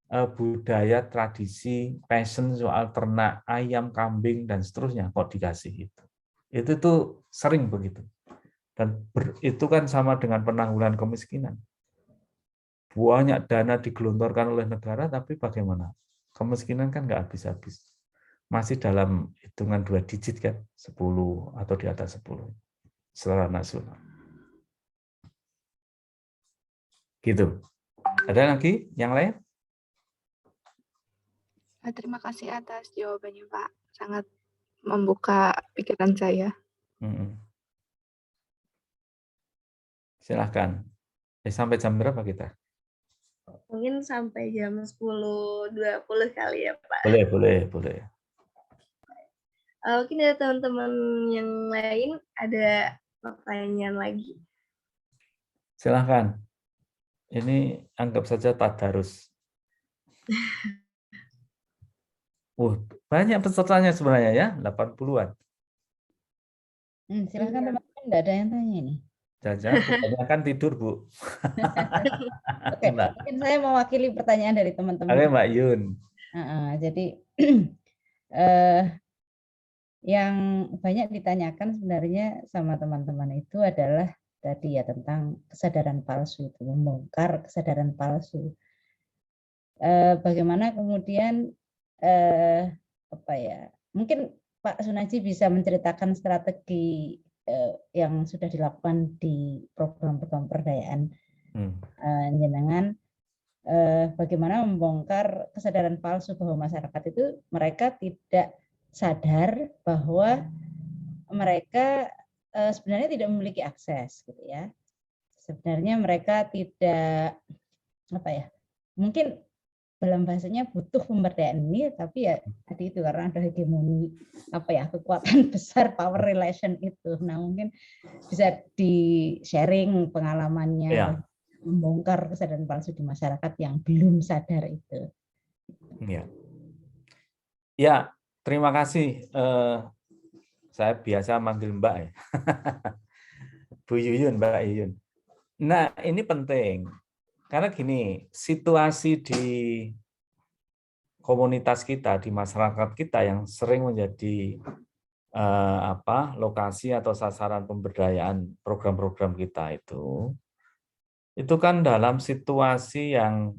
budaya, tradisi, passion soal ternak ayam, kambing dan seterusnya kok dikasih itu. Itu tuh sering begitu. Dan itu kan sama dengan penanggulangan kemiskinan. Banyak dana digelontorkan oleh negara, tapi bagaimana? Kemiskinan kan nggak habis-habis. Masih dalam hitungan 2 digit kan, 10 atau di atas 10 secara nasional. Gitu. Ada lagi yang lain? Terima kasih atas jawabannya, Pak. Sangat membuka pikiran saya. Silahkan. Sampai jam berapa kita? Mungkin sampai jam 10.20 kali ya, Pak. Boleh. Mungkin dari teman-teman yang lain ada pertanyaan lagi. Silahkan. Ini anggap saja tadarus. Banyak pesertanya sebenarnya ya, 80-an. Silahkan teman-teman, nggak ada yang tanya ini. Jangan-jangan kebanyakan tidur, Bu. Oke, mungkin saya mewakili pertanyaan dari teman-teman. Oke, Mbak Yun. Jadi yang banyak ditanyakan sebenarnya sama teman-teman itu adalah tadi ya tentang kesadaran palsu, itu membongkar kesadaran palsu. Bagaimana kemudian apa ya? Mungkin Pak Sunaji bisa menceritakan strategi yang sudah dilakukan di program-program pemberdayaan jenengan, bagaimana membongkar kesadaran palsu bahwa masyarakat itu mereka tidak sadar bahwa mereka sebenarnya tidak memiliki akses, gitu ya. Sebenarnya mereka tidak apa ya? Mungkin dalam bahasanya butuh pemberdayaan ini, tapi ya tadi itu karena ada hegemoni apa ya, kekuatan besar, power relation itu. Nah, mungkin bisa di-sharing pengalamannya membongkar kesadaran palsu di masyarakat yang belum sadar itu. Ya, terima kasih. Saya biasa manggil Mbak ya. Bu Yuyun, Mbak Yuyun. Nah, ini penting. Karena gini, situasi di komunitas kita, di masyarakat kita yang sering menjadi lokasi atau sasaran pemberdayaan program-program kita itu kan dalam situasi yang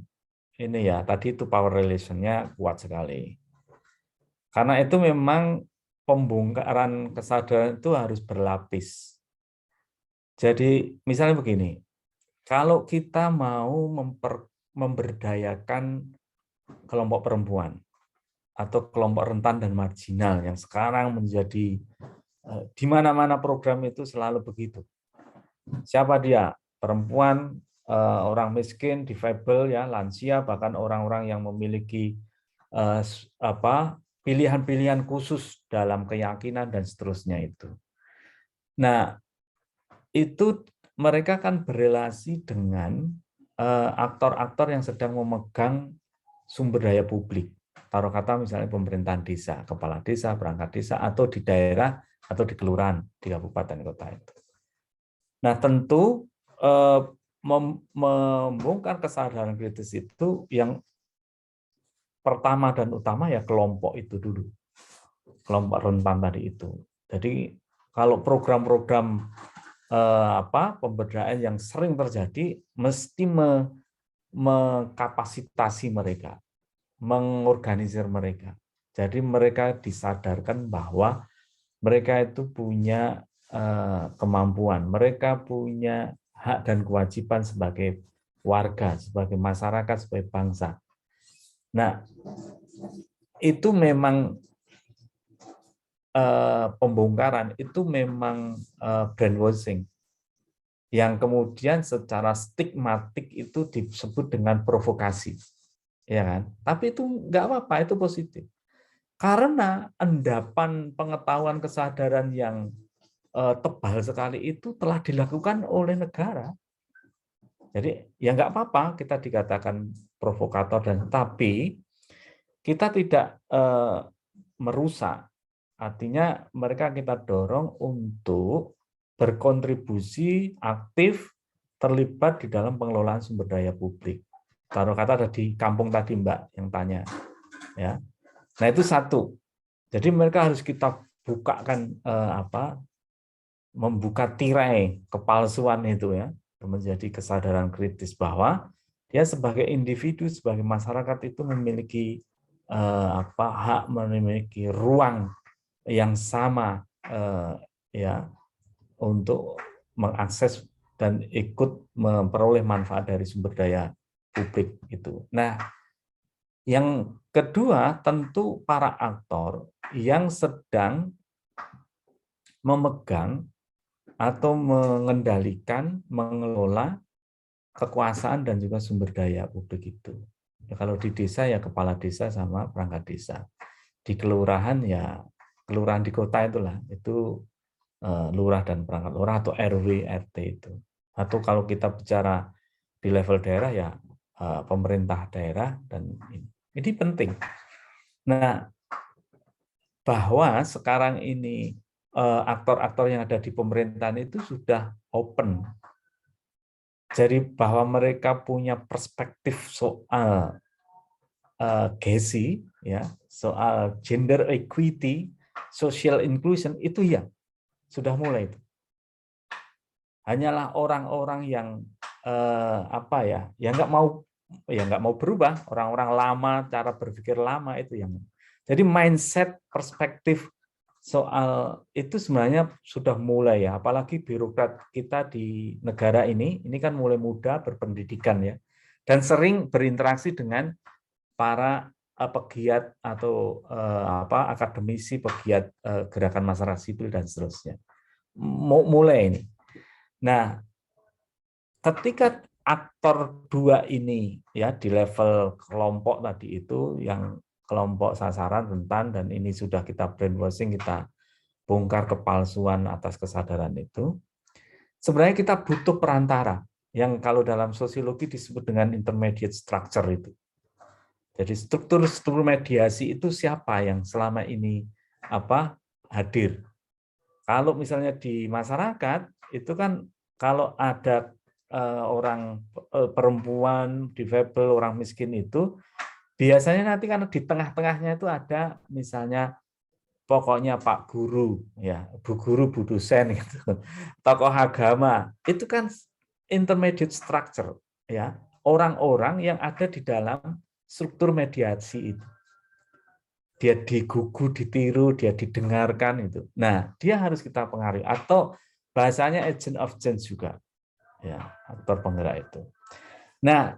ini ya, tadi itu power relation-nya kuat sekali. Karena itu memang pembongkaran kesadaran itu harus berlapis. Jadi misalnya begini, kalau kita mau memberdayakan kelompok perempuan atau kelompok rentan dan marginal yang sekarang menjadi di mana-mana program itu selalu begitu. Siapa dia? Perempuan, orang miskin, difabel, ya, lansia, bahkan orang-orang yang memiliki pilihan-pilihan khusus dalam keyakinan dan seterusnya itu. Nah, itu mereka kan berelasi dengan aktor-aktor yang sedang memegang sumber daya publik. Taruh kata misalnya pemerintahan desa, kepala desa, perangkat desa, atau di daerah, atau di kelurahan, di kabupaten kota itu. Nah, tentu membongkar kesadaran kritis itu yang pertama dan utama ya kelompok itu dulu. Kelompok rentan tadi itu. Jadi kalau program-program pemberdayaan yang sering terjadi mesti mengkapasitasi mereka, mengorganisir mereka. Jadi mereka disadarkan bahwa mereka itu punya kemampuan, mereka punya hak dan kewajiban sebagai warga, sebagai masyarakat, sebagai bangsa. Nah, itu memang pembongkaran itu memang brainwashing yang kemudian secara stigmatik itu disebut dengan provokasi, ya kan? Tapi itu nggak apa-apa, itu positif karena endapan pengetahuan kesadaran yang tebal sekali itu telah dilakukan oleh negara. Jadi ya nggak apa-apa kita dikatakan provokator dan tapi kita tidak merusak. Artinya mereka kita dorong untuk berkontribusi aktif terlibat di dalam pengelolaan sumber daya publik. Taruh kata ada di kampung tadi Mbak yang tanya, ya. Nah itu satu. Jadi mereka harus kita bukakan membuka tirai kepalsuan itu ya, menjadi kesadaran kritis bahwa dia sebagai individu, sebagai masyarakat itu memiliki hak, memiliki ruang yang sama ya untuk mengakses dan ikut memperoleh manfaat dari sumber daya publik itu. Nah, yang kedua tentu para aktor yang sedang memegang atau mengendalikan, mengelola kekuasaan dan juga sumber daya publik itu. Ya, kalau di desa ya kepala desa sama perangkat desa. Di kelurahan ya kelurahan di kota itulah, itu lurah dan perangkat lurah atau RW, RT itu. Atau kalau kita bicara di level daerah ya pemerintah daerah, dan ini penting. Nah, bahwa sekarang ini aktor-aktor yang ada di pemerintahan itu sudah open. Jadi bahwa mereka punya perspektif soal GESI, ya, soal gender equity, social inclusion, itu ya sudah mulai itu. Hanyalah orang-orang yang yang nggak mau berubah, orang-orang lama, cara berpikir lama itu yang. Jadi mindset, perspektif soal itu sebenarnya sudah mulai ya, apalagi birokrat kita di negara ini kan mulai muda, berpendidikan ya, dan sering berinteraksi dengan para pegiat atau akademisi, pegiat gerakan masyarakat sipil dan seterusnya. Mulai ini. Nah, ketika aktor dua ini ya di level kelompok tadi itu, yang kelompok sasaran rentan, dan ini sudah kita brainwashing, kita bongkar kepalsuan atas kesadaran itu, sebenarnya kita butuh perantara yang kalau dalam sosiologi disebut dengan intermediate structure itu. Jadi struktur mediasi itu siapa yang selama ini hadir. Kalau misalnya di masyarakat itu kan kalau ada orang perempuan, difabel, orang miskin itu biasanya nanti karena di tengah-tengahnya itu ada misalnya pokoknya Pak Guru, ya, Bu Guru, Bu Dosen, gitu, tokoh agama, itu kan intermediate structure, ya, orang-orang yang ada di dalam struktur mediasi itu. Dia digugu, ditiru, dia didengarkan itu. Nah, dia harus kita pengaruhi, atau bahasanya agent of change juga, ya, aktor penggerak itu. Nah,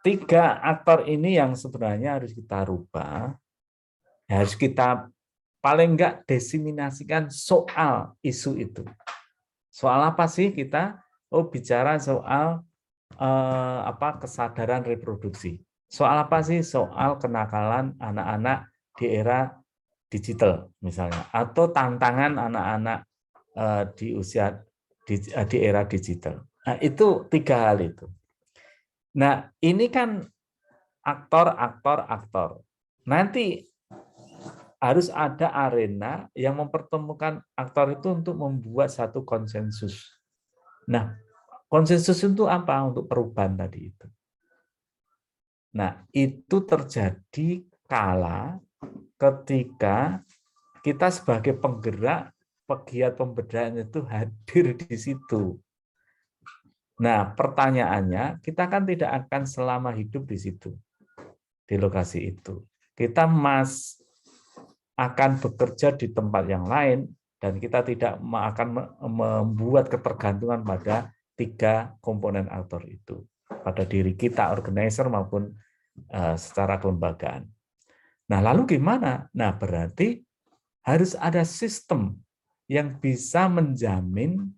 3 aktor ini yang sebenarnya harus kita rubah, harus kita paling enggak diseminasikan soal isu itu. Soal apa sih kita? Bicara soal kesadaran reproduksi. Soal apa sih? Soal kenakalan anak-anak di era digital misalnya, atau tantangan anak-anak di usia di era digital. Nah, itu 3 hal itu. Nah, ini kan aktor. Nanti harus ada arena yang mempertemukan aktor itu untuk membuat satu konsensus. Nah, konsensus itu apa? Untuk perubahan tadi itu. Nah, itu terjadi kala ketika kita sebagai penggerak, pegiat pemberdayaan itu hadir di situ. Nah, pertanyaannya, kita kan tidak akan selama hidup di situ, di lokasi itu. Kita akan bekerja di tempat yang lain, dan kita tidak akan membuat ketergantungan pada 3 komponen aktor itu, pada diri kita, organizer maupun secara kelembagaan. Nah, lalu gimana? Nah, berarti harus ada sistem yang bisa menjamin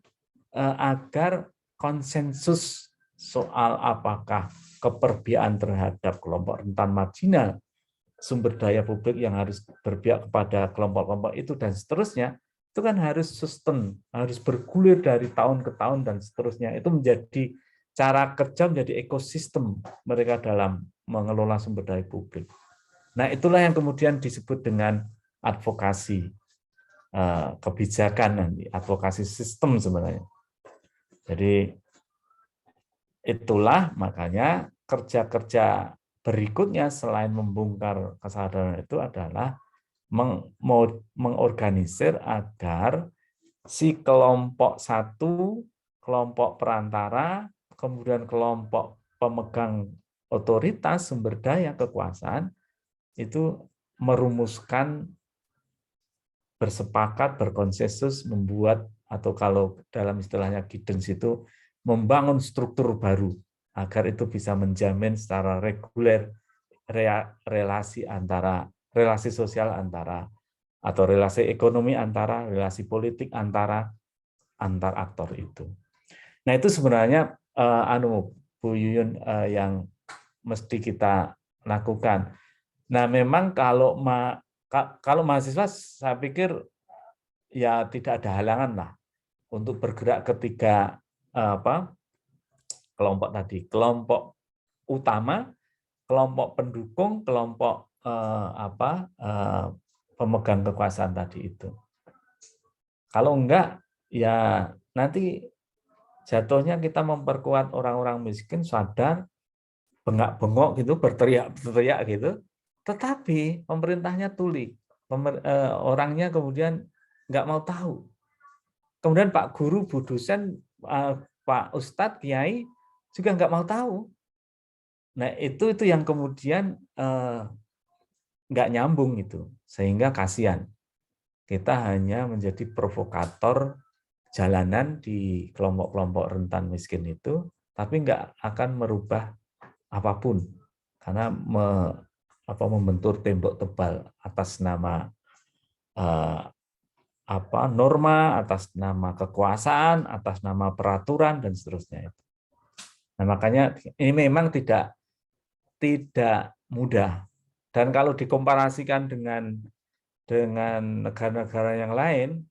agar konsensus soal apakah keperbiaan terhadap kelompok rentan marginal, sumber daya publik yang harus berpihak kepada kelompok-kelompok itu, dan seterusnya, itu kan harus sustain, harus bergulir dari tahun ke tahun dan seterusnya. Itu menjadi cara kerja, menjadi ekosistem mereka dalam mengelola sumber daya publik. Nah, itulah yang kemudian disebut dengan advokasi kebijakan, nanti advokasi sistem sebenarnya. Jadi itulah makanya kerja-kerja berikutnya selain membongkar kesadaran itu adalah mengorganisir agar si kelompok satu, kelompok perantara, kemudian kelompok pemegang otoritas, sumber daya, kekuasaan, itu merumuskan, bersepakat, berkonsensus, membuat, atau kalau dalam istilahnya Giddens itu, membangun struktur baru, agar itu bisa menjamin secara reguler relasi sosial antara, atau relasi ekonomi antara, relasi politik antar aktor itu. Nah, itu sebenarnya Bu Yuyun yang mesti kita lakukan. Nah, memang kalau mahasiswa, saya pikir ya tidak ada halangan lah untuk bergerak ketika kelompok tadi, kelompok utama, kelompok pendukung, kelompok pemegang kekuasaan tadi itu. Kalau enggak, ya nanti jatuhnya kita memperkuat orang-orang miskin, sadar, bengak-bengok gitu, berteriak gitu, tetapi pemerintahnya tuli, orangnya kemudian nggak mau tahu. Kemudian Pak Guru, Bu Dosen, Pak Ustadz, Kiai juga nggak mau tahu. Nah itu yang kemudian nggak nyambung itu, sehingga kasihan. Kita hanya menjadi provokator jalanan di kelompok-kelompok rentan miskin itu, tapi nggak akan merubah apapun, karena membentur tembok tebal atas nama norma, atas nama kekuasaan, atas nama peraturan dan seterusnya itu. Nah, makanya ini memang tidak mudah. Dan kalau dikomparasikan dengan negara-negara yang lain,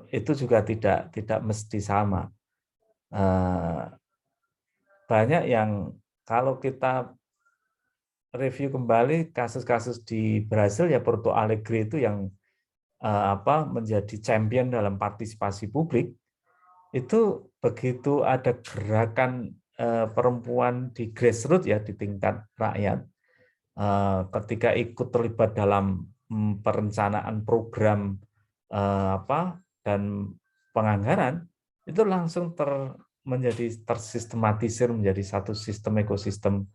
itu juga tidak mesti sama. Banyak yang kalau kita review kembali kasus-kasus di Brasil, ya Porto Alegre itu yang menjadi champion dalam partisipasi publik. Itu begitu ada gerakan perempuan di grassroots, ya di tingkat rakyat, ketika ikut terlibat dalam perencanaan program dan penganggaran, itu langsung tersistematisir menjadi satu sistem ekosistem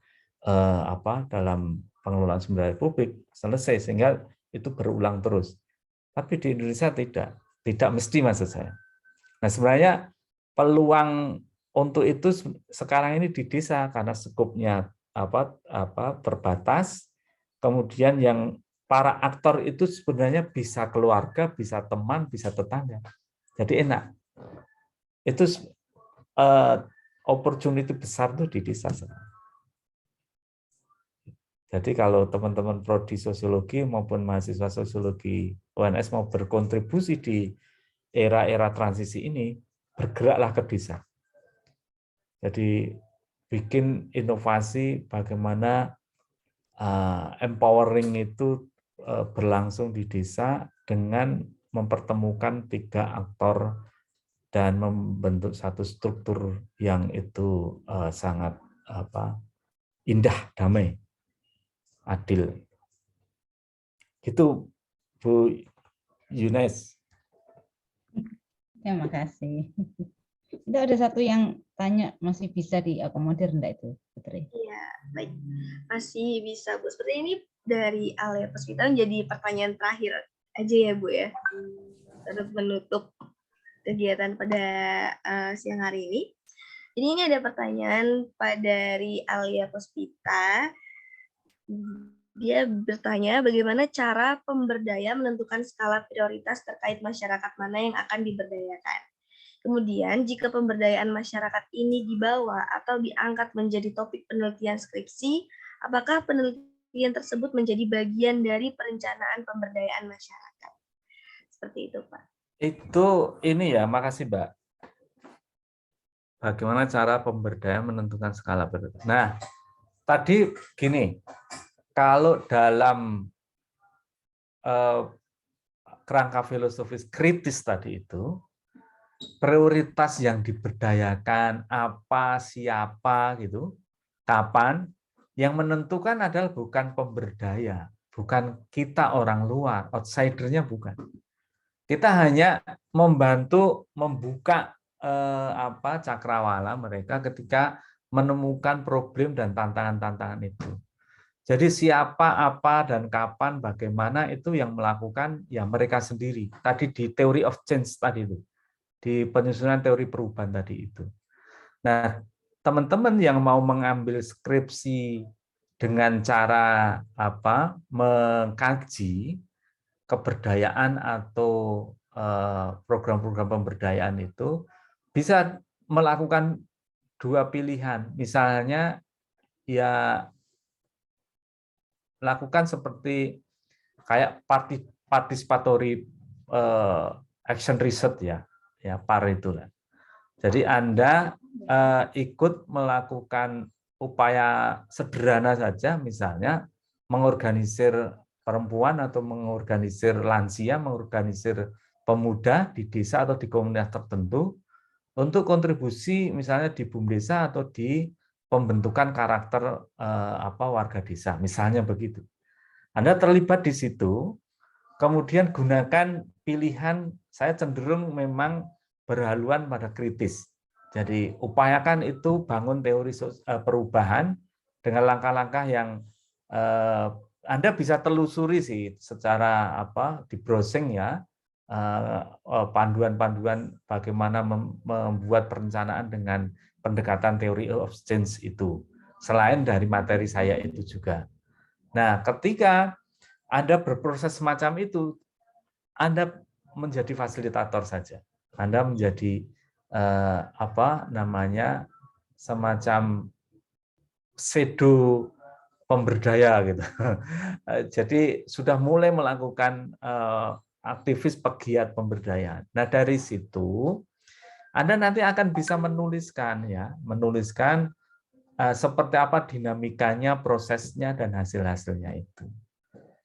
dalam pengelolaan sumber daya publik, selesai, sehingga itu berulang terus. Tapi di Indonesia tidak mesti, maksud saya. Nah, sebenarnya peluang untuk itu sekarang ini di desa, karena skupnya terbatas. Kemudian yang para aktor itu sebenarnya bisa keluarga, bisa teman, bisa tetangga. Jadi enak. Itu opportunity besar tuh di desa. Jadi kalau teman-teman prodi sosiologi maupun mahasiswa sosiologi UNS mau berkontribusi di era-era transisi ini, bergeraklah ke desa. Jadi bikin inovasi bagaimana empowering itu berlangsung di desa dengan mempertemukan 3 aktor dan membentuk satu struktur yang itu sangat indah, damai, adil. Gitu, Bu Yunes. Terima kasih. Itu ada satu yang tanya, masih bisa diakomodir enggak itu, Putri? Iya, baik. Masih bisa, Bu. Seperti ini dari Alia Puspita jadi pertanyaan terakhir aja ya, Bu ya. Untuk menutup kegiatan pada siang hari ini. Jadi ini ada pertanyaan dari Alia Puspita. Dia bertanya bagaimana cara pemberdaya menentukan skala prioritas terkait masyarakat mana yang akan diberdayakan. Kemudian, jika pemberdayaan masyarakat ini dibawa atau diangkat menjadi topik penelitian skripsi, apakah penelitian tersebut menjadi bagian dari perencanaan pemberdayaan masyarakat? Seperti itu, Pak. Itu ini ya, makasih Mbak. Bagaimana cara pemberdayaan menentukan skala prioritas? Nah, tadi gini, kalau dalam kerangka filosofis kritis tadi itu, prioritas yang diberdayakan, apa, siapa, gitu, kapan, yang menentukan adalah bukan pemberdaya, bukan kita orang luar, outsidernya bukan. Kita hanya membantu membuka cakrawala mereka ketika menemukan problem dan tantangan-tantangan itu. Jadi siapa, apa, dan kapan, bagaimana itu yang melakukan ya mereka sendiri. Tadi di theory of change tadi itu. Di penyusunan teori perubahan tadi itu. Nah, teman-teman yang mau mengambil skripsi dengan cara mengkaji keberdayaan atau program-program pemberdayaan itu bisa melakukan 2 pilihan. Misalnya ya lakukan seperti kayak participatory action research ya. Ya, PAR itulah. Jadi Anda ikut melakukan upaya sederhana saja, misalnya mengorganisir perempuan atau mengorganisir lansia, mengorganisir pemuda di desa atau di komunitas tertentu untuk kontribusi misalnya di BUMDesa atau di pembentukan karakter warga desa, misalnya begitu. Anda terlibat di situ, kemudian gunakan pilihan, saya cenderung memang berhaluan pada kritis. Jadi upayakan itu bangun teori perubahan dengan langkah-langkah yang Anda bisa telusuri sih secara di browsing ya, panduan-panduan bagaimana membuat perencanaan dengan pendekatan teori of change itu, selain dari materi saya itu juga. Nah, ketika Anda berproses semacam itu, Anda menjadi fasilitator saja. Anda menjadi semacam pseudo pemberdaya gitu. Jadi sudah mulai melakukan aktivis pegiat pemberdayaan. Nah, dari situ Anda nanti akan bisa menuliskan seperti apa dinamikanya, prosesnya dan hasil-hasilnya itu.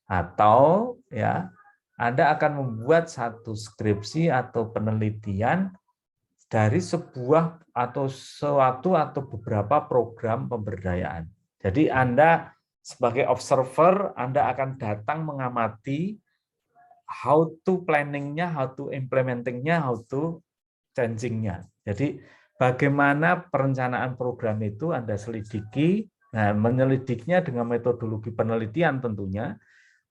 Atau ya Anda akan membuat satu skripsi atau penelitian dari sebuah atau suatu atau beberapa program pemberdayaan. Jadi Anda sebagai observer, Anda akan datang mengamati how to planning-nya, how to implementing-nya, how to changing-nya. Jadi bagaimana perencanaan program itu Anda selidiki, nah menyelidiknya dengan metodologi penelitian tentunya,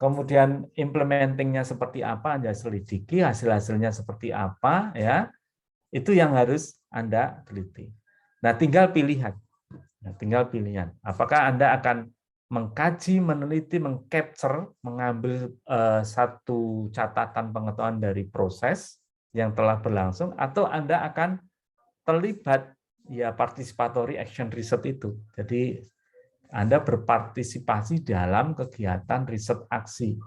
kemudian implementing-nya seperti apa Anda selidiki, hasil-hasilnya seperti apa ya. Itu yang harus Anda teliti. Nah, tinggal pilihan. Apakah Anda akan mengkaji, meneliti, mengcapture, mengambil satu catatan pengetahuan dari proses yang telah berlangsung, atau Anda akan terlibat ya participatory action research itu. Jadi Anda berpartisipasi dalam kegiatan riset aksi.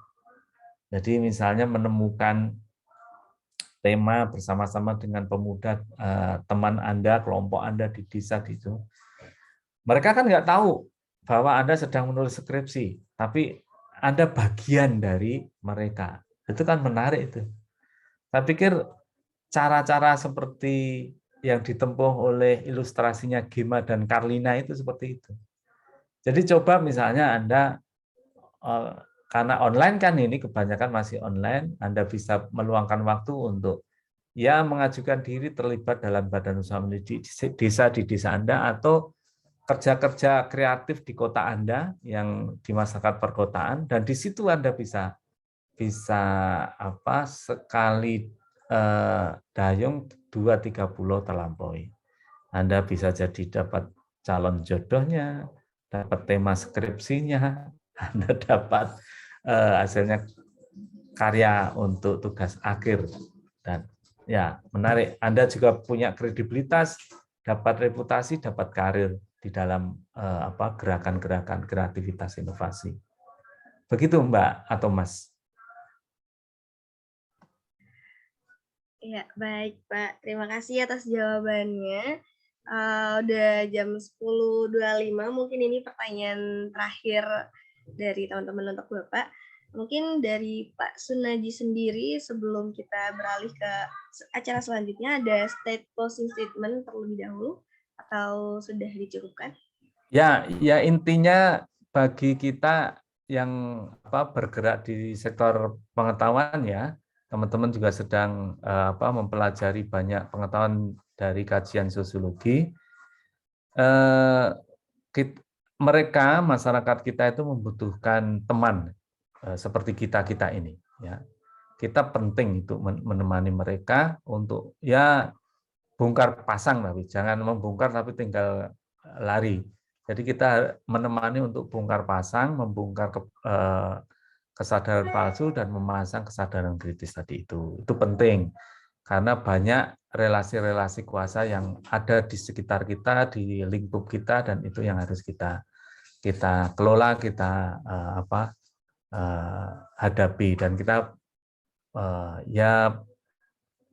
Jadi misalnya menemukan tema bersama-sama dengan pemuda, teman Anda, kelompok Anda di desa itu. Mereka kan nggak tahu bahwa Anda sedang menulis skripsi, tapi Anda bagian dari mereka. Itu kan menarik itu. Saya pikir cara-cara seperti yang ditempuh oleh ilustrasinya Gema dan Karlina itu seperti itu. Jadi coba misalnya Anda, karena online kan ini kebanyakan masih online, Anda bisa meluangkan waktu untuk ya mengajukan diri terlibat dalam badan usaha mendidik desa di desa Anda, atau kerja-kerja kreatif di kota Anda yang di masyarakat perkotaan, dan di situ Anda bisa sekali dayung 2-3 pulau terlampaui. Anda bisa jadi dapat calon jodohnya, dapat tema skripsinya, Anda dapat hasilnya karya untuk tugas akhir, dan ya menarik. Anda juga punya kredibilitas, dapat reputasi, dapat karir di dalam gerakan-gerakan kreativitas inovasi. Begitu Mbak atau Mas? Ya, baik Pak. Terima kasih atas jawabannya. Udah jam 10.25, mungkin ini pertanyaan terakhir dari teman-teman untuk Bapak. Mungkin dari Pak Sunaji sendiri, sebelum kita beralih ke acara selanjutnya, ada closing statement terlebih dahulu, atau sudah dicukupkan? Ya intinya bagi kita yang bergerak di sektor pengetahuan ya, teman-teman juga sedang mempelajari banyak pengetahuan dari kajian sosiologi. Mereka, masyarakat kita itu membutuhkan teman seperti kita ini. Ya, kita penting untuk menemani mereka untuk ya bongkar pasang, tapi jangan membongkar tapi tinggal lari. Jadi kita menemani untuk bongkar pasang, membongkar kesadaran palsu dan memasang kesadaran kritis tadi itu penting karena banyak relasi-relasi kuasa yang ada di sekitar kita, di lingkup kita, dan itu yang harus kita kelola, kita hadapi, dan kita ya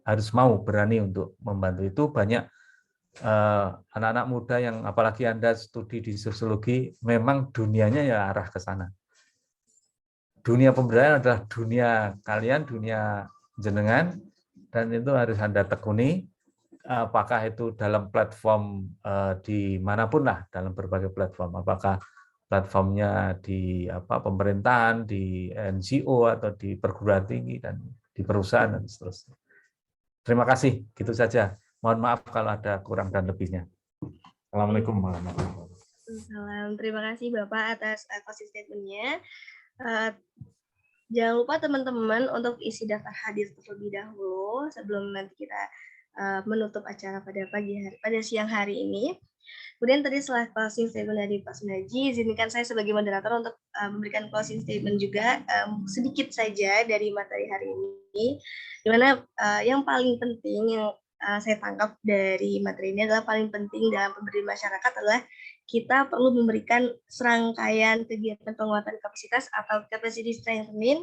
harus mau berani untuk membantu. Itu banyak anak-anak muda yang apalagi Anda studi di sosiologi, memang dunianya ya arah ke sana. Dunia pemberdayaan adalah dunia kalian, dunia jenengan, dan itu harus Anda tekuni. Apakah itu dalam platform dimanapun lah, dalam berbagai platform. Apakah platformnya di pemerintahan, di NGO, atau di perguruan tinggi, dan di perusahaan, dan seterusnya. Terima kasih, gitu saja. Mohon maaf kalau ada kurang dan lebihnya. Assalamualaikum warahmatullahi wabarakatuh. Terima kasih Bapak atas closing statement-nya. Jangan lupa teman-teman untuk isi daftar hadir terlebih dahulu sebelum nanti kita menutup acara pada siang hari ini. Kemudian tadi setelah closing statement dari Pak Sunaji, izinkan saya sebagai moderator untuk memberikan closing statement juga sedikit saja dari materi hari ini. Di mana yang paling penting yang saya tangkap dari materi ini adalah paling penting dalam pemberdayaan masyarakat adalah kita perlu memberikan serangkaian kegiatan penguatan kapasitas atau capacity strengthening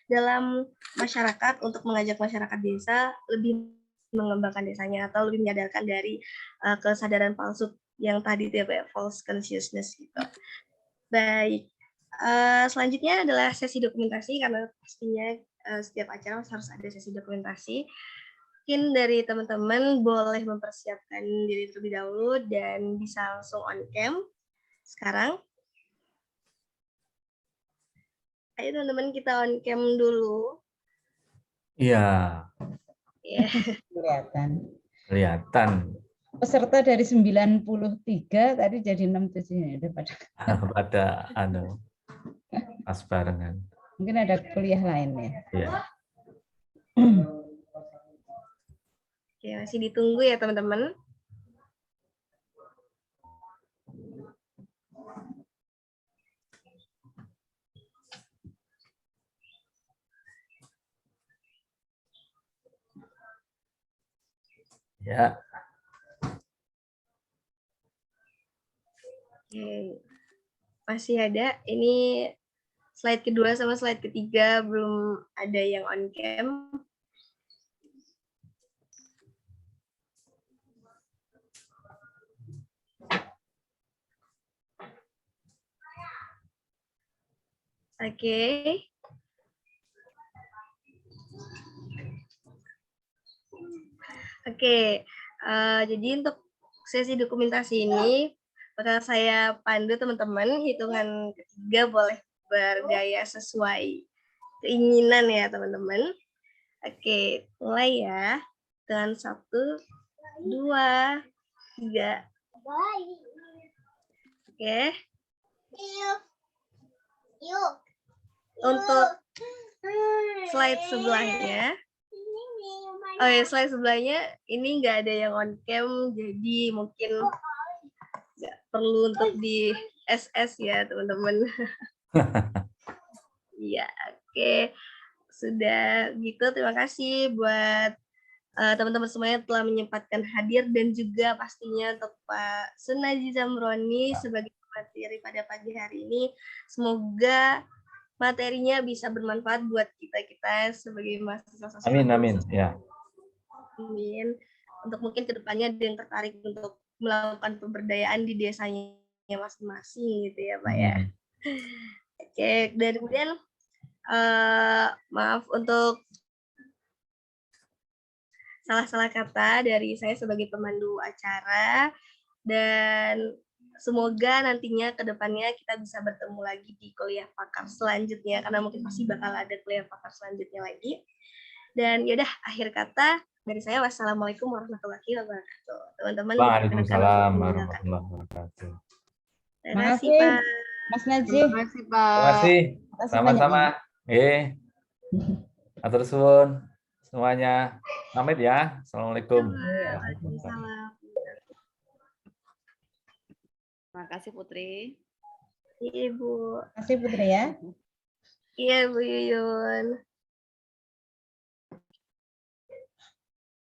dalam masyarakat untuk mengajak masyarakat desa lebih mengembangkan desanya atau lebih menyadarkan dari kesadaran palsu yang tadi itu ya, false consciousness gitu. Baik, selanjutnya adalah sesi dokumentasi karena pastinya setiap acara harus ada sesi dokumentasi. Mungkin dari teman-teman boleh mempersiapkan diri terlebih dahulu dan bisa langsung on cam sekarang. Ayo teman-teman kita on cam dulu. Iya. Yeah. Kelihatan. Peserta dari 93 tadi jadi 67 udah pada pas barengan. Mungkin ada kuliah lain ya. Iya. Oke, masih ditunggu ya teman-teman. Ya. Oke. Masih ada. Ini slide kedua sama slide ketiga belum ada yang on cam. Oke. Oke, jadi untuk sesi dokumentasi ini bakal saya pandu teman-teman, hitungan ketiga boleh bergaya sesuai keinginan ya teman-teman. Oke, mulai ya. Dengan 1, 2, 3. Oke. Untuk slide sebelahnya, slide sebelahnya ini nggak ada yang on cam, jadi mungkin nggak perlu untuk di SS ya teman-teman. Iya, oke. Sudah gitu, terima kasih buat teman-teman semuanya telah menyempatkan hadir dan juga pastinya untuk Pak Sunaji Zamroni sebagai materi pada pagi hari ini. Semoga materinya bisa bermanfaat buat kita sebagai mahasiswa sosial. Amin, amin. Ya. Amin. Untuk mungkin kedepannya ada yang tertarik untuk melakukan pemberdayaan di desanya masing-masing gitu ya Pak ya. Oke, dan kemudian maaf untuk salah-salah kata dari saya sebagai pemandu acara, dan semoga nantinya ke depannya kita bisa bertemu lagi di kuliah pakar selanjutnya, karena mungkin pasti bakal ada kuliah pakar selanjutnya lagi. Dan yaudah, akhir kata dari saya, wassalamualaikum warahmatullahi wabarakatuh. Teman-teman. Waalaikumsalam warahmatullahi wabarakatuh. Terima kasih Pak. Mas Najib. Terima kasih Pak. Terima kasih. Sama-sama. Atur suwun semuanya. Pamit ya. Assalamualaikum. Terima kasih Putri. Iya Bu. Terima kasih Putri ya. Iya Bu Yuyun.